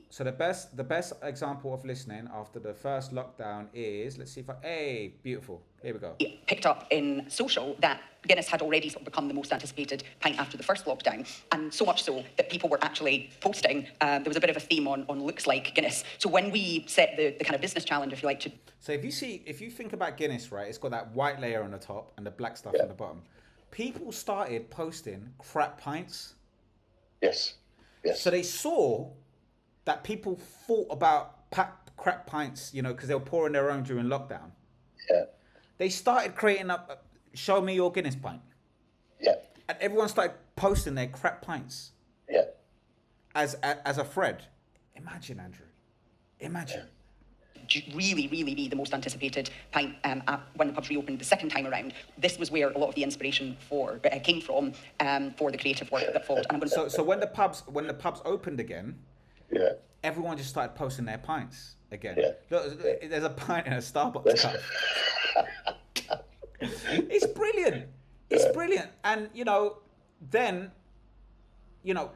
So the best example of listening after the first lockdown is, let's see if hey, beautiful. Here we go. Picked up in social that Guinness had already sort of become the most anticipated pint after the first lockdown, and so much so that people were actually posting. There was a bit of a theme on looks like Guinness. So when we set the kind of business challenge, if you like, to... So if you think about Guinness, right, it's got that white layer on the top and the black stuff on the bottom. People started posting crap pints. Yes. Yes. So they saw that people thought about crap pints, you know, because they were pouring their own during lockdown. Yeah. They started creating up, show me your Guinness pint. Yeah. And everyone started posting their crap pints. Yeah. As a thread. Imagine, Andrew. Imagine. Really be the most anticipated pint when the pubs reopened the second time around. This was where a lot of the inspiration came from for the creative work that followed. And I'm going to... So when the pubs opened again, Yeah. everyone just started posting their pints again. Yeah. Look, there's a pint in a Starbucks cup. It's brilliant. It's brilliant. And, you know, then, you know,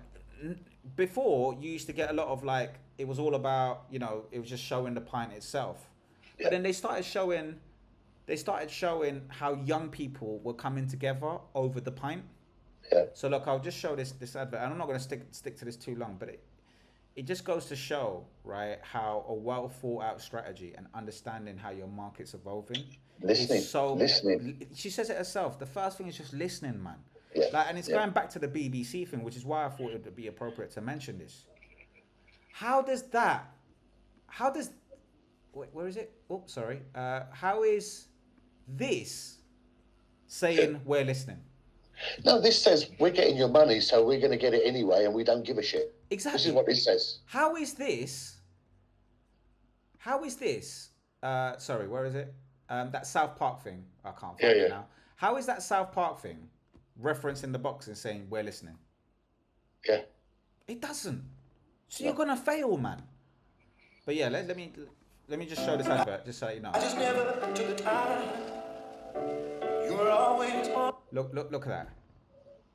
before you used to get a lot of like, it was all about, you know, it was just showing the pint itself. But then they started showing how young people were coming together over the pint. Yeah. So look, I'll just show this advert. And I'm not going to stick to this too long, but it just goes to show, right, how a well thought out strategy and understanding how your market's evolving. Listening. She says it herself. The first thing is just listening, man. Yeah. Like, and it's going back to the BBC thing, which is why I thought it would be appropriate to mention this. Where is it? Oh, sorry. How is this saying we're listening? No, this says we're getting your money, so we're going to get it anyway, and we don't give a shit. Exactly. This is what this says. How is this? Sorry, where is it? That South Park thing. I can't find it now. How is that South Park thing referencing the box and saying we're listening? Yeah. It doesn't. So you're gonna fail, man. But yeah, let me just show this advert, just so you know. I just never took the time. You were always on. Look at that.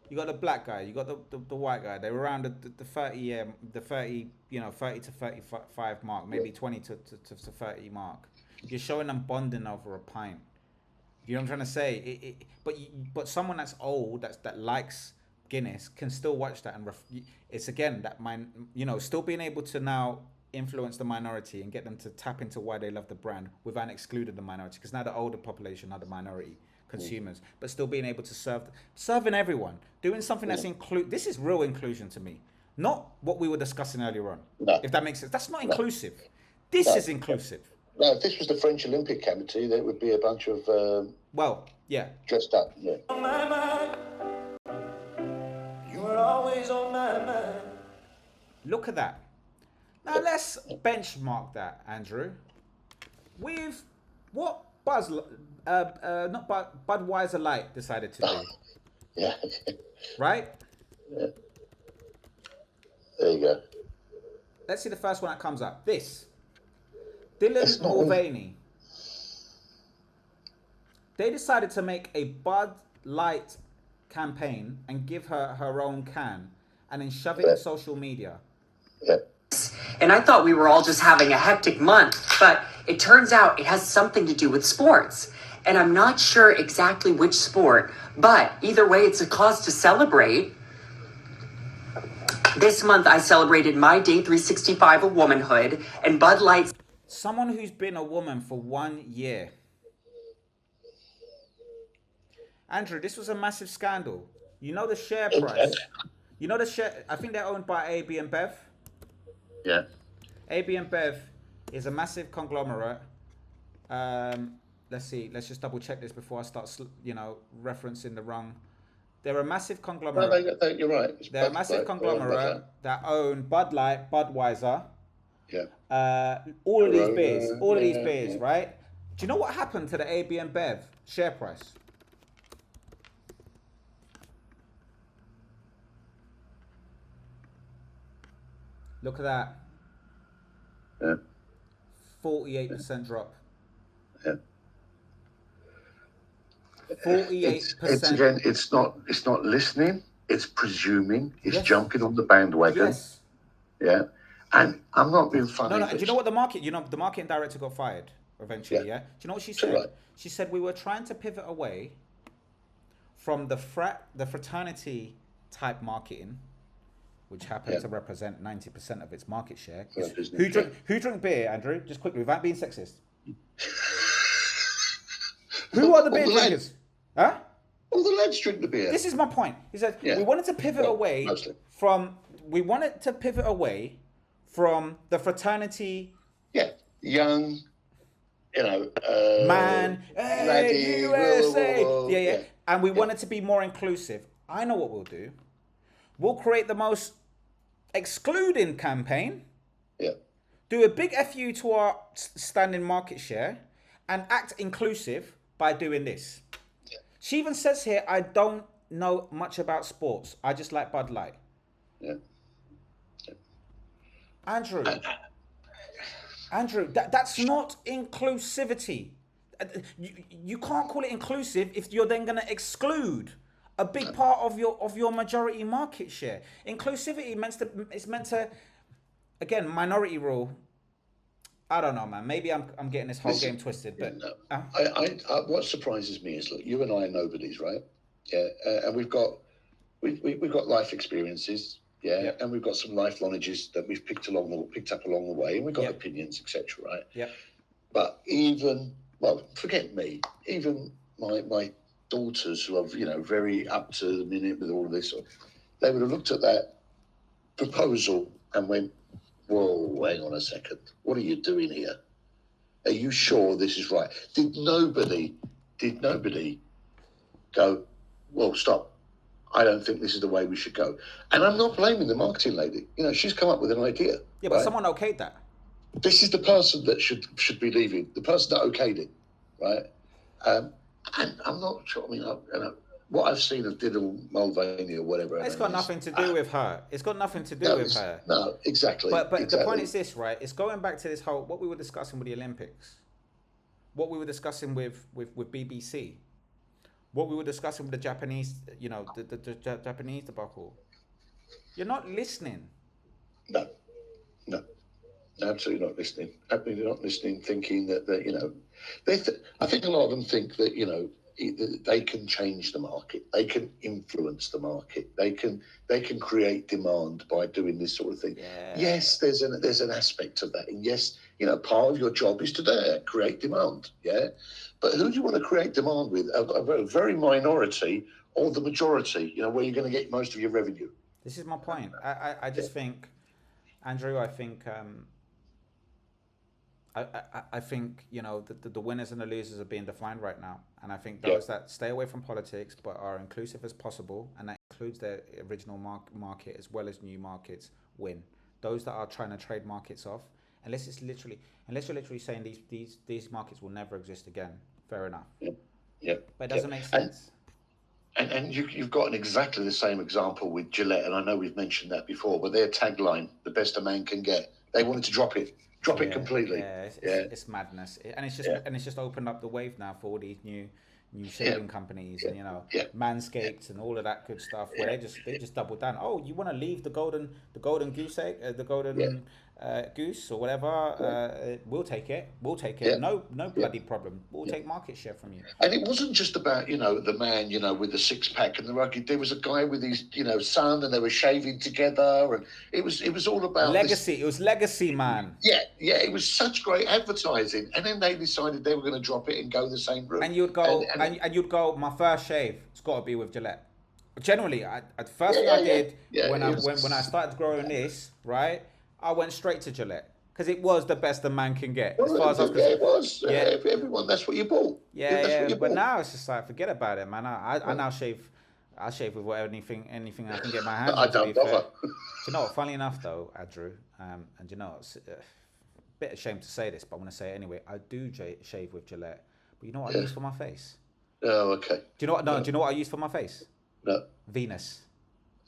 You got the black guy, you got the white guy. They were around the 30 to 35 mark, maybe 20 to 30 mark. You're showing them bonding over a pint. You know what I'm trying to say? But someone that's old, that likes Guinness, can still watch that, and it's again that still being able to now influence the minority and get them to tap into why they love the brand without excluding the minority, because now the older population are the minority consumers, but still being able to serving everyone, doing something that's this is real inclusion to me, not what we were discussing earlier on. No. If that makes sense, that's not inclusive. This is inclusive. No, if this was the French Olympic Committee, there would be a bunch of dressed up. Yeah. On my mind. You were always on my mind. Look at that. Now let's benchmark that, Andrew, with what Budweiser Light decided to do. Yeah. Right? Yeah. There you go. Let's see the first one that comes up. This. Dylan Mulvaney. They decided to make a Bud Light campaign and give her her own can and then shove it in social media. Yeah. And I thought we were all just having a hectic month, but it turns out it has something to do with sports. And I'm not sure exactly which sport, but either way, it's a cause to celebrate. This month, I celebrated my day 365 of womanhood, and Bud Light. Someone who's been a woman for 1 year. Andrew, this was a massive scandal. You know the share price. You know the share. I think they're owned by AB and Bev. Yeah. AB and Bev is a massive conglomerate. Let's see. Let's just double check this before I start, referencing the wrong. They're a massive conglomerate. No, you're right. They're a massive conglomerate that own Bud Light, Budweiser. Yeah. All of these beers, right? Do you know what happened to the AB and Bev share price? Look at that. Yeah. 48% drop. Yeah. 48%. It's again. It's not listening. It's presuming. It's Yes. jumping on the bandwagon. Yes. Yeah. And I'm not being funny. No. Do you know what the marketing director got fired eventually? Yeah. Do you know what she said? Right. She said we were trying to pivot away from the fraternity type marketing, which happened to represent 90% of its market share. Who drink beer, Andrew? Just quickly, without being sexist. Who are the beer drinkers? Huh? All the lads drink the beer. This is my point. He said we wanted to pivot away from the fraternity. Yeah, young, Man, laddie, USA. Yeah. And we wanted to be more inclusive. I know what we'll do. We'll create the most excluding campaign. Yeah. Do a big FU to our standing market share and act inclusive by doing this. Yeah. She even says here, I don't know much about sports. I just like Bud Light. Yeah. Andrew, that's not inclusivity. You can't call it inclusive if you're then going to exclude a big part of your majority market share. Inclusivity is meant to, again, minority rule. I don't know, man. Maybe I'm getting this whole game twisted, but what surprises me is, look, you and I are nobodies, right? Yeah, and we've got life experiences, and we've got some life knowledges that we've picked up along the way, and we've got opinions, etc. Right? Yeah. But forget me. Even my daughters, who are very up to the minute with all of this, they would have looked at that proposal and went, "Whoa, hang on a second. What are you doing here? Are you sure this is right?" Did nobody go, "Well, stop. I don't think this is the way we should go"? And I'm not blaming the marketing lady. She's come up with an idea. Yeah, but someone okayed that. This is the person that should be leaving. The person that okayed it, right? And I'm not sure. I mean, what I've seen of Diddle Mulvaney or whatever. It's got nothing to do with her. It's got nothing to do with her. No, exactly. But exactly. The point is this, right? It's going back to this whole, what we were discussing with the Olympics, what we were discussing with BBC, what we were discussing with the Japanese, the Japanese debacle. You're not listening. No. Absolutely not listening. Absolutely not listening, thinking that I think a lot of them think that, they can change the market. They can influence the market. They can create demand by doing this sort of thing. Yeah. Yes, there's an aspect of that. And yes, part of your job is to create demand. Yeah. But who do you want to create demand with? A very minority or the majority, where you're going to get most of your revenue? This is my point. I just think, Andrew, I think the winners and the losers are being defined right now, and I think those that stay away from politics but are inclusive as possible, and that includes their original market as well as new markets, win. Those that are trying to trade markets off, unless you're literally saying these markets will never exist again, fair enough. Yeah. But it doesn't make sense. And you've got exactly the same example with Gillette, and I know we've mentioned that before, but their tagline, "The best a man can get," they wanted to drop it completely. Yeah, it's madness, and it's just opened up the wave now for all these new shaving companies and Manscaped and all of that good stuff, where they just double down. Oh, you want to leave the golden goose egg, the golden Goose or whatever, we'll take it. We'll take it. Yeah. No bloody problem. We'll take market share from you. And it wasn't just about, the man, with the six pack and the rugby. There was a guy with his, son, and they were shaving together, and it was all about Legacy. this. It was legacy, man. Yeah. It was such great advertising, and then they decided they were going to drop it and go the same route. And you'd go, and you'd go. My first shave, it's got to be with Gillette. Generally, the first thing I did when I started growing this, right, I went straight to Gillette. Because it was the best a man can get. As far as I was concerned. It was. Everyone, that's what you bought. But now it's just like, forget about it, man. I now shave. I shave with anything I can get my hands on. I don't bother. Do you know what? Funny enough, though, Andrew, and you know, it's a bit ashamed to say this, but I'm going to say it anyway. I do shave with Gillette. But you know what I use for my face? Oh, okay. Do you know what? No. Do you know what I use for my face? No. Venus.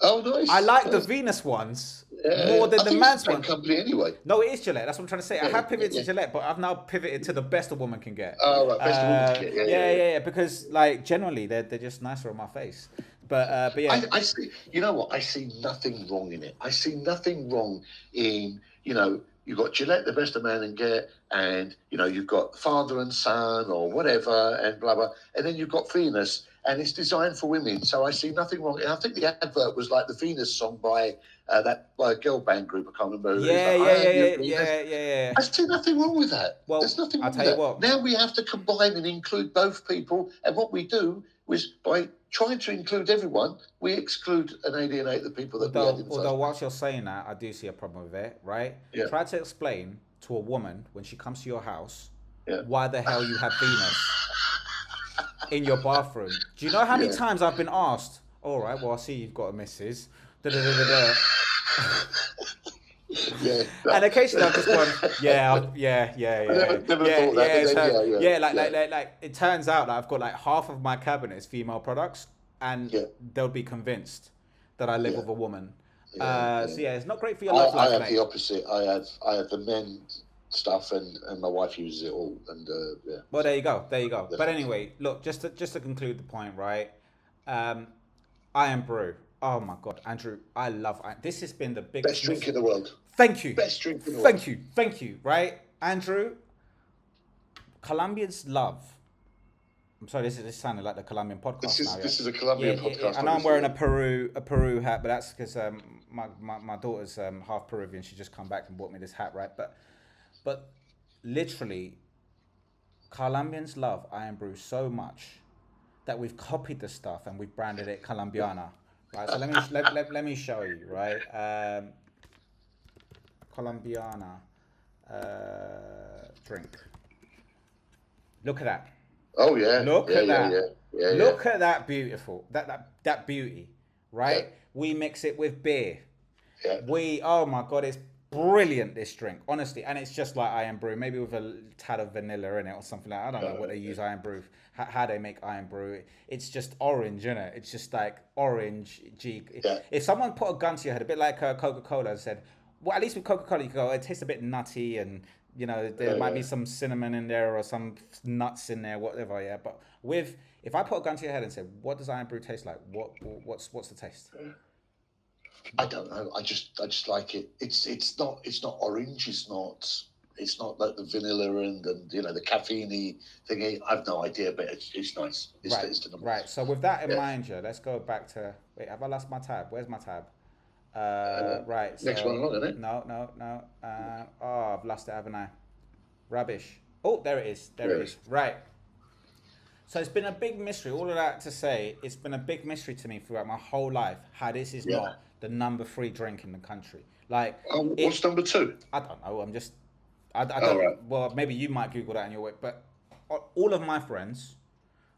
Oh, nice. I like the Venus ones more than the man's ones. Company anyway. No, it is Gillette. That's what I'm trying to say. I have pivoted to Gillette, but I've now pivoted to the best a woman can get. Oh, right. Best a woman can get. Yeah. Because, like, generally, they're just nicer on my face. But yeah. I see. You know what? I see nothing wrong in it. I see nothing wrong in, you've got Gillette, the best a man can get, and, you've got father and son or whatever, and blah, blah. And then you've got Venus. And it's designed for women, so I see nothing wrong. And I think the advert was like the Venus song by a girl band group. I can't remember. Yeah. I see nothing wrong with that. Well, there's nothing wrong I'll tell with you that. what. Now we have to combine and include both people. And what we do is by trying to include everyone, we exclude and alienate the people that we had in the first Although place. whilst you're saying that, I do see a problem with it, right? Yeah. Try to explain to a woman when she comes to your house Yeah. why the hell you have Venus in your bathroom. Do you know how many times I've been asked, all right, well, I see you've got a missus. Da-da-da-da-da. Yeah. And occasionally I've just gone, Never thought that. Like it turns out that I've got like half of my cabinet is female products, and they'll be convinced that I live with a woman. So it's not great for your love life. I have the opposite. I have the men stuff, and my wife uses it all, and Well, there you go. Yeah. But anyway, look, just to conclude the point, right? Iron Brew. Oh my God, Andrew, I love Iron. This has been the biggest best drink in the world. Thank you. Best drink in the world. Thank you. Right, Andrew. Colombians love. I'm sorry, this sounded like the Colombian podcast. This is a Colombian podcast. I know I'm wearing a Peru hat, but that's because my daughter's half Peruvian. She just come back and bought me this hat, right? But literally, Colombians love Iron Brew so much that we've copied the stuff and we've branded it Colombiana. Right, so let me show you, right? Colombiana drink. Look at that. Oh yeah. Look at that. Yeah. Look at that beautiful. That beauty, right? Yeah. We mix it with beer. Yeah. Oh my God, it's brilliant, this drink, honestly. And it's just like Iron Brew, maybe with a tad of vanilla in it or something like that. I don't know what they use Iron Brew, how they make Iron Brew. It's just orange, isn't it? It's just like orange. If someone put a gun to your head, a bit like Coca-Cola said, well, at least with Coca-Cola, you go, it tastes a bit nutty, and there might be some cinnamon in there or some nuts in there, whatever. Yeah, but if I put a gun to your head and say, what does Iron Brew taste like? What's the taste? I don't know. I just like it. It's not orange. It's not like the vanilla and the caffeine thingy. I've no idea, but it's nice. Right. So with that in mind, let's go back to. Wait, have I lost my tab? Where's my tab? Right. So, next one along, isn't it? No. I've lost it, haven't I? Rubbish. Oh, there it is. There it is. Right. So it's been a big mystery. All of that to say, it's been a big mystery to me throughout my whole life how this is not the number 3 drink in the country. Like, what's number 2? I don't know. I don't. Right. Well, maybe you might Google that in your way. But all of my friends,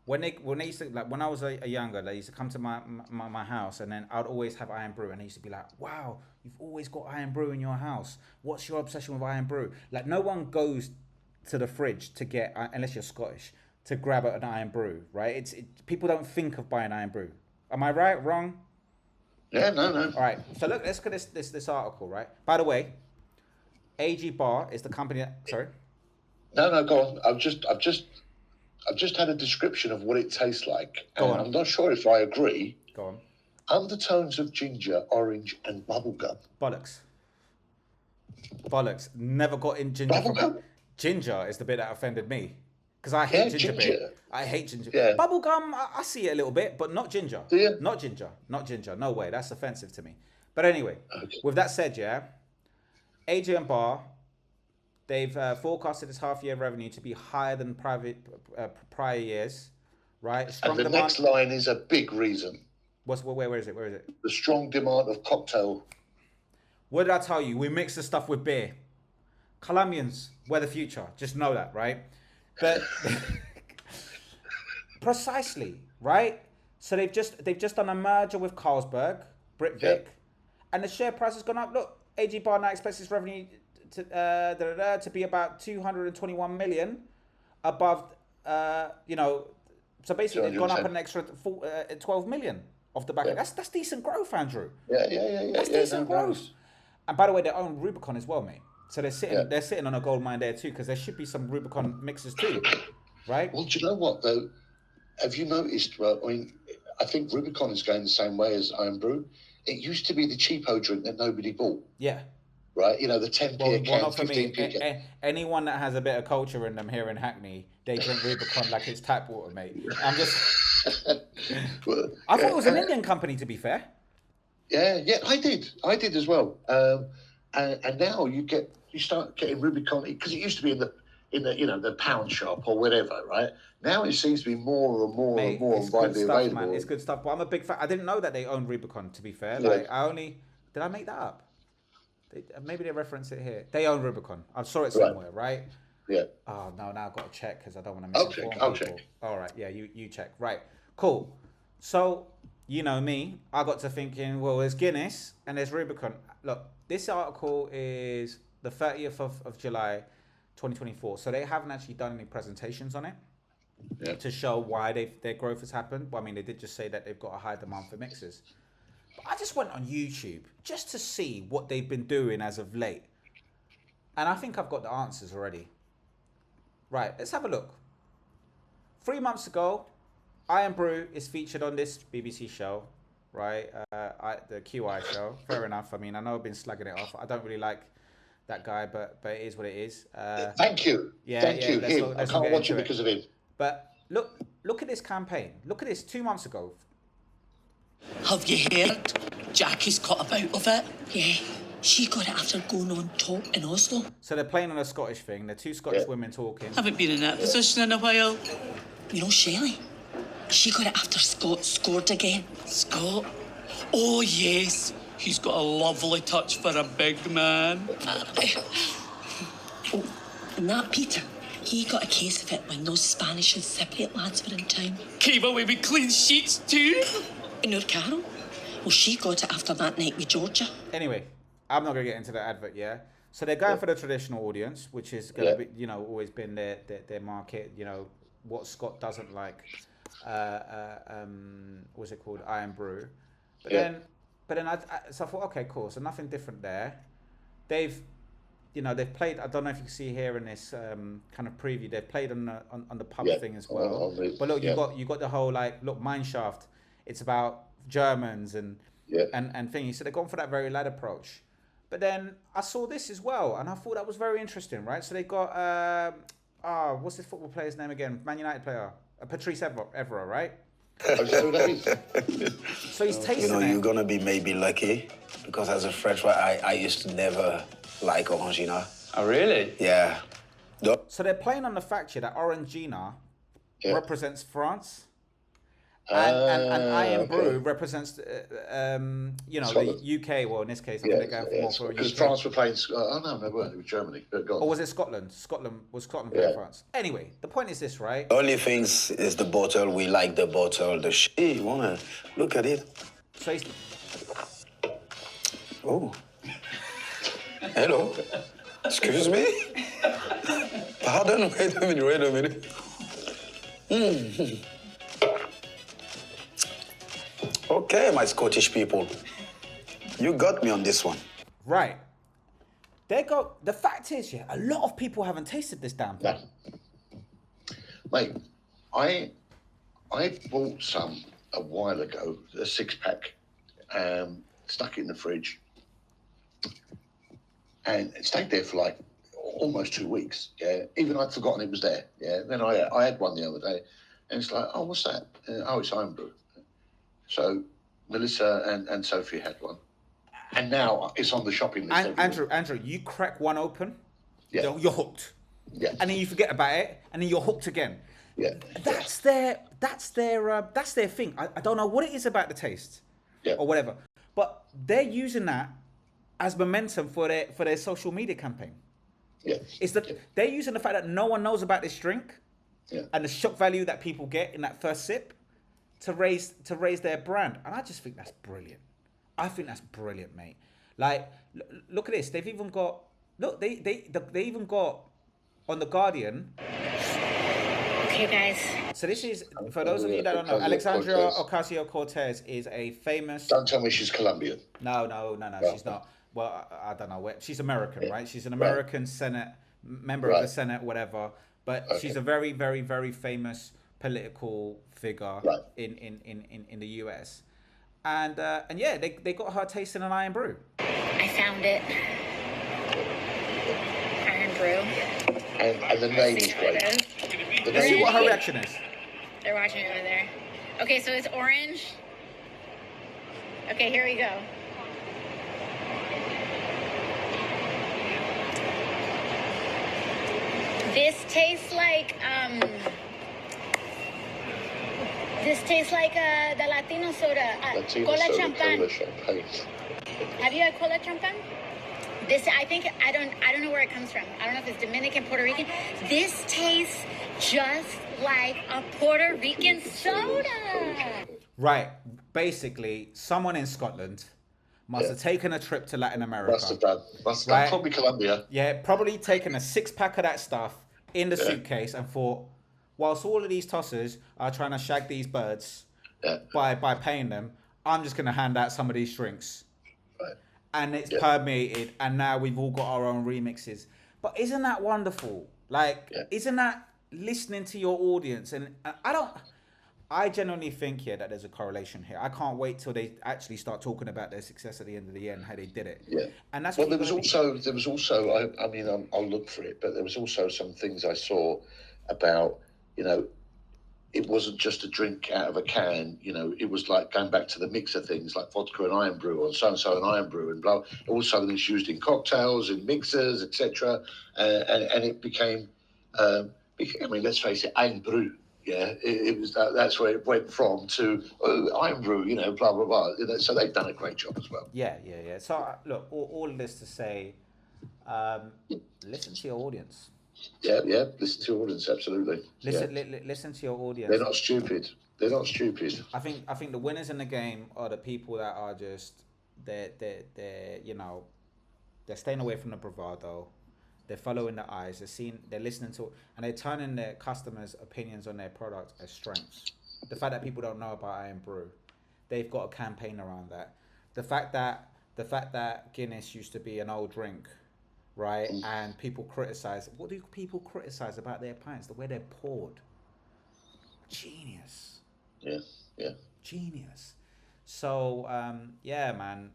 when they used to, like, when I was a younger, they used to come to my house, and then I'd always have Iron Brew, and they used to be like, "Wow, you've always got Iron Brew in your house. What's your obsession with Iron Brew?" Like, no one goes to the fridge to get, unless you're Scottish, to grab an Iron Brew, right? People don't think of buying Iron Brew. Am I right? Wrong? Yeah, no. All right. So look, let's look at this article, right? By the way, AG Bar is the company that. Sorry. No, go on. I've just had a description of what it tastes like, and I'm not sure if I agree. Go on. Undertones of ginger, orange, and bubblegum. Bollocks. Bollocks. Never got in ginger from Bubblegum? it. Ginger is the bit that offended me. Because I hate ginger beer. I hate ginger. Yeah. Bubblegum, I see it a little bit, but not ginger. Do you? Not ginger. Not ginger. No way. That's offensive to me. But anyway, with that said, yeah, AJ and Bar, they've forecasted this half-year revenue to be higher than prior years, right? Strong And the demand. next line is a big reason. Where is it? Where is it? The strong demand of cocktail. What did I tell you? We mix the stuff with beer. Colombians, we're the future. Just know that, right? But precisely, right? So they've just done a merger with Carlsberg, Britvic, and the share price has gone up. Look, AG Bar now expects its revenue to be about 221 million above, so basically they've gone up an extra 12 million off the back. Yeah. That's decent growth, Andrew. Yeah. That's decent growth. And by the way, they own Rubicon as well, mate. So they're sitting on a gold mine there too, because there should be some Rubicon mixes too, right? Well, do you know what though? Have you noticed? Well, I think Rubicon is going the same way as Iron Brew. It used to be the cheapo drink that nobody bought. Yeah. Right, the 10p a can, not for 15p me. a can. Anyone that has a bit of culture in them here in Hackney, they drink Rubicon like it's tap water, mate. I'm just. Well, I thought it was an Indian company, to be fair. Yeah, I did as well. And now you start getting Rubicon because it used to be in the pound shop or whatever, right? Now it seems to be more and more and more widely available. Man. It's good stuff, but I'm a big fan. I didn't know that they own Rubicon. To be fair, did I make that up? Maybe they reference it here. They own Rubicon. I saw it somewhere, right? Yeah. Oh no, now I've got to check because I don't want to misinform people. I'll check. All right, yeah, you check. Right, cool. So you know me, I got to thinking, well, there's Guinness and there's Rubicon. Look, this article is the 30th of July, 2024. So they haven't actually done any presentations on it to show why their growth has happened. Well, I mean, they did just say that they've got a high demand for mixers. But I just went on YouTube just to see what they've been doing as of late. And I think I've got the answers already. Right, let's have a look. 3 months ago, Iron Brew is featured on this BBC show, right? The QI show. Fair enough. I mean, I know I've been slagging it off. I don't really like that guy, but it is what it is. Thank you. Thank you. I can't watch it because of him. But look at this campaign. Look at this 2 months ago. Have you heard? Jackie's got a bout of it. Yeah, she got it after going on top in Oslo. So they're playing on a Scottish thing. They're two Scottish women talking. Haven't been in that position in a while. You know Shelley? She got it after Scott scored again. Scott? Oh, yes. He's got a lovely touch for a big man. Oh, and that Peter, he got a case of it when those Spanish and Cypriot lads were in town. Came away with clean sheets too. And our Carol? Well, she got it after that night with Georgia. Anyway, I'm not going to get into the advert, yeah? So they're going for the traditional audience, which is going to be, always been their market, what Scott doesn't like. What's it called? Iron Brew. But then so I thought, okay, cool. So nothing different there. They've played, I don't know if you can see here in this kind of preview, they've played on the pub thing as well. But look, you got the whole Mineshaft. It's about Germans and thingy. So they've gone for that very lad approach. But then I saw this as well, and I thought that was very interesting, right? So they got what's this football player's name again? Man United player, Patrice Evra, right? So he's tasting it. You're gonna be maybe lucky because as a French guy, I used to never like Orangina. Oh, really? Yeah. So they're playing on the fact here that Orangina represents France. And Iron Brew represents, the UK. Well, in this case, I think they're going more for because UK. France were playing. No, they weren't. It was Germany. Or was it Scotland? Scotland playing France. Anyway, the point is this, right? Only things is the bottle. We like the bottle. Hey, you wanna look at it? So he's... Oh. Hello. Excuse me. Pardon. Wait a minute. Okay, my Scottish people. You got me on this one. Right. The fact is, a lot of people haven't tasted this damn thing. Mate, I bought some a while ago, a 6-pack, stuck it in the fridge. and it stayed there for like almost 2 weeks. Yeah, even I'd forgotten it was there. Yeah, then I had one the other day, and it's like, oh, what's that? Oh, it's Iron Brew. So Melissa and Sophie had one, and now it's on the shopping list. Andrew, you crack one open, yeah, you're hooked. Yeah, and then you forget about it, and then you're hooked again. Yeah, that's their thing. I don't know what it is about the taste, or whatever, but they're using that as momentum for their social media campaign. Yeah, they're using the fact that no one knows about this drink, and the shock value that people get in that first sip, to raise their brand, and I just think that's brilliant. I think that's brilliant, mate. Like, look at this. They've even got they even got on the Guardian. Okay, guys. So this is, for those of you that don't know, Alexandria Ocasio-Cortez is a famous. Don't tell me she's Colombian. No, she's not. Well, I don't know where. She's American, right? She's an American Senate member of the Senate, whatever. But she's a very, very, very famous political figure in the US. And yeah, they got her tasting an Iron Brew. I found it. Iron Brew. And the name is great. Let's see what her reaction is. They're watching over there. Okay, so it's orange. Okay, here we go. This tastes like the Latino soda, cola champagne. Have you had cola champagne? This, I don't know where it comes from. I don't know if it's Dominican, Puerto Rican. This tastes just like a Puerto Rican soda. Right. Basically, someone in Scotland must have taken a trip to Latin America. Must have done. Probably Colombia. Yeah, probably taken a 6-pack of that stuff in the suitcase and thought, whilst all of these tossers are trying to shag these birds by paying them, I'm just going to hand out some of these drinks. Right. And it's permeated, and now we've all got our own remixes. But isn't that wonderful? Like, isn't that listening to your audience? And I genuinely think that there's a correlation here. I can't wait till they actually start talking about their success at the end of the year and how they did it. Yeah, and that's well. There was also. I mean, I'll look for it, but there was also some things I saw about, it wasn't just a drink out of a can. It was like going back to the mixer things, like vodka and Iron Brew, or so-and-so and Iron Brew, and blah. All of a sudden, it's used in cocktails, in mixers, etc. And it became. I mean, let's face it, Iron Brew. Yeah, it was that's where it went from to Iron Brew. Blah blah blah. So they've done a great job as well. Yeah. So look, all of this to say, listen to your audience. Yeah. Listen to your audience, absolutely. Listen to your audience. They're not stupid. I think the winners in the game are the people that are just they're staying away from the bravado. They're following the eyes. They're listening to, and they're turning their customers' opinions on their product as strengths. The fact that people don't know about Iron Brew, they've got a campaign around that. The fact that Guinness used to be an old drink, right? And people criticize. What do people criticize about their pints? The way they're poured. Genius. Yeah. Genius. So, man,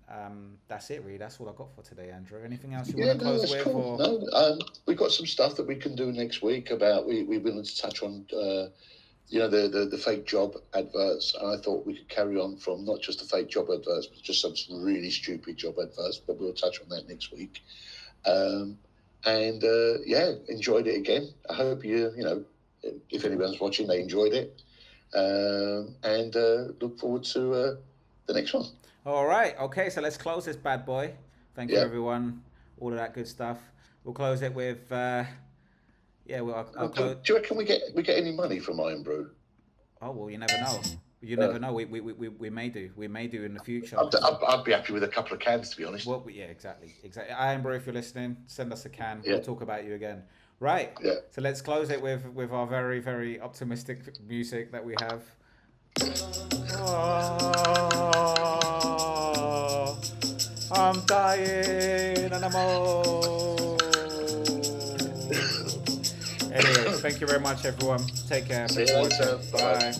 that's it, really. That's all I got for today, Andrew. Anything else you want to close with? Cool. No, we've got some stuff that we can do next week about. We wanted to touch on, the fake job adverts, and I thought we could carry on from not just the fake job adverts, but just some really stupid job adverts. But we'll touch on that next week. Enjoyed it again. I hope if anyone's watching, they enjoyed it, and look forward to the next one. All right. Okay. So let's close this bad boy. Thank you, everyone. All of that good stuff. We'll close it with. Do you reckon we get any money from Iron Brew? Oh well, you never know. You never know. We may do. We may do in the future. I'd be happy with a couple of cans, to be honest. Well, yeah, exactly. Iron Brew, if you're listening, send us a can. We'll talk about you again. Right. Yeah. So let's close it with our very, very optimistic music that we have. Oh, I'm dying and I'm old. Anyway, thank you very much, everyone. Take care. See you later. Bye.